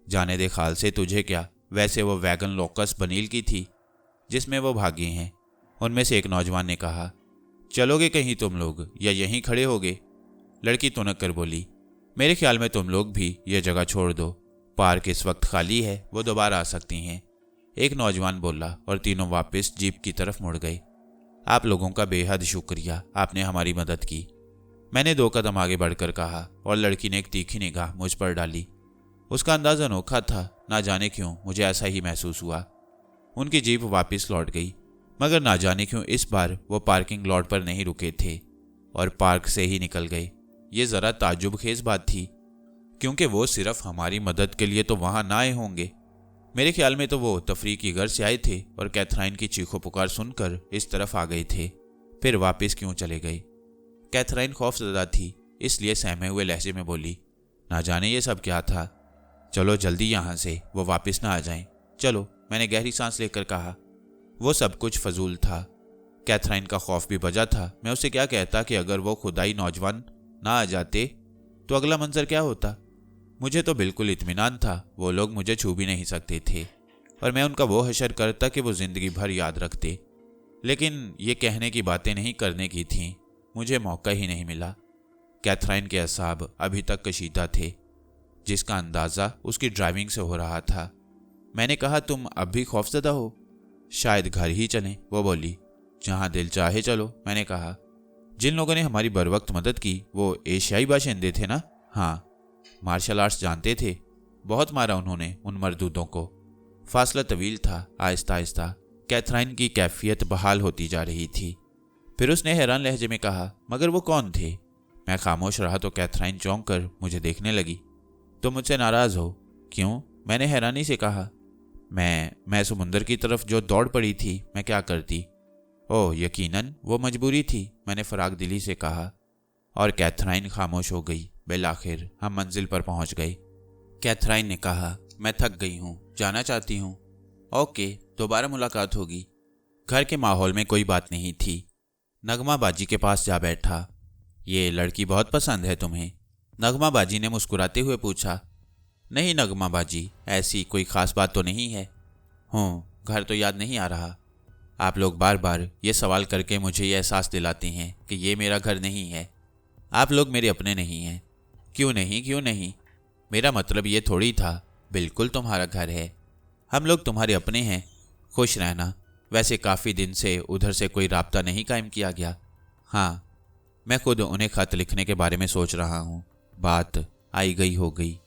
जाने दे खाल से, तुझे क्या? वैसे वो वैगन लोकस बनील की थी जिसमें वो भागे हैं। उनमें से एक नौजवान ने कहा, चलोगे कहीं तुम लोग या यहीं खड़े होगे? लड़की तुनक कर बोली, मेरे ख्याल में तुम लोग भी ये जगह छोड़ दो, पार्क इस वक्त खाली है, वो दोबारा आ सकती हैं। एक नौजवान बोला और तीनों वापस जीप की तरफ मुड़ गए। आप लोगों का बेहद शुक्रिया, आपने हमारी मदद की, मैंने 2 कदम आगे बढ़कर कहा और लड़की ने एक तीखी निगाह मुझ पर डाली। उसका अंदाज़ अनोखा था, ना जाने क्यों मुझे ऐसा ही महसूस हुआ। उनकी जीप वापस लौट गई, मगर ना जाने क्यों इस बार वो पार्किंग लॉट पर नहीं रुके थे और पार्क से ही निकल गए। ये ज़रा ताज्जुब खेज बात थी, क्योंकि वो सिर्फ हमारी मदद के लिए तो वहाँ ना आए होंगे। मेरे ख्याल में तो वो तफरीह की घर से आए थे और कैथराइन की चीखों पुकार सुनकर इस तरफ आ गए थे, फिर वापस क्यों चले गए? कैथराइन खौफजदा थी, इसलिए सहमे हुए लहजे में बोली, ना जाने ये सब क्या था। चलो जल्दी यहाँ से, वो वापस ना आ जाएं। चलो, मैंने गहरी सांस लेकर कहा। वो सब कुछ फजूल था। कैथराइन का खौफ भी बजा था। मैं उसे क्या कहता कि अगर वो खुदाई नौजवान ना आ जाते तो अगला मंजर क्या होता। मुझे तो बिल्कुल इत्मीनान था, वो लोग मुझे छू भी नहीं सकते थे और मैं उनका वो हशर करता कि वो ज़िंदगी भर याद रखते। लेकिन ये कहने की बातें नहीं करने की थीं, मुझे मौका ही नहीं मिला। कैथराइन के असाब अभी तक कशीदा थे। जिसका अंदाज़ा उसकी ड्राइविंग से हो रहा था। मैंने कहा, तुम अब भी खौफजदा हो? शायद घर ही चलें। वो बोली, जहाँ दिल चाहे चलो। मैंने कहा, जिन लोगों ने हमारी बरवक्त मदद की वो एशियाई बाशिंदे थे ना? हाँ। मार्शल आर्ट्स जानते थे? बहुत मारा उन्होंने उन मरदूदों को। फासला तवील था। आहिस्ता आहिस्ता कैथराइन की कैफियत बहाल होती जा रही थी। फिर उसने हैरान लहजे में कहा, मगर वो कौन थे? मैं खामोश रहा तो कैथराइन चौंक कर मुझे देखने लगी। तुम मुझसे नाराज़ हो? क्यों? मैंने हैरानी से कहा। मैं समुंदर की तरफ जो दौड़ पड़ी थी, मैं क्या करती? ओह, यकीनन वो मजबूरी थी, मैंने फराग दिली से कहा। और कैथराइन खामोश हो गई। बिलाखिर हम मंजिल पर पहुंच गए। कैथराइन ने कहा, मैं थक गई हूँ, जाना चाहती हूँ। ओके, दोबारा मुलाकात होगी। घर के माहौल में कोई बात नहीं थी। नगमा बाजी के पास जा बैठा। ये लड़की बहुत पसंद है तुम्हें? नगमा बाजी ने मुस्कुराते हुए पूछा। नहीं नगमा बाजी, ऐसी कोई ख़ास बात तो नहीं है। घर तो याद नहीं आ रहा। आप लोग बार बार ये सवाल करके मुझे ये एहसास दिलाते हैं कि ये मेरा घर नहीं है। आप लोग मेरे अपने नहीं हैं। क्यों नहीं, क्यों नहीं? मेरा मतलब ये थोड़ी था, बिल्कुल तुम्हारा घर है। हम लोग तुम्हारे अपने हैं। खुश रहना। वैसे काफ़ी दिन से उधर से कोई राब्ता नहीं कायम किया गया। हाँ, मैं खुद उन्हें ख़त लिखने के बारे में सोच रहा हूँ। बात आई गई हो गई।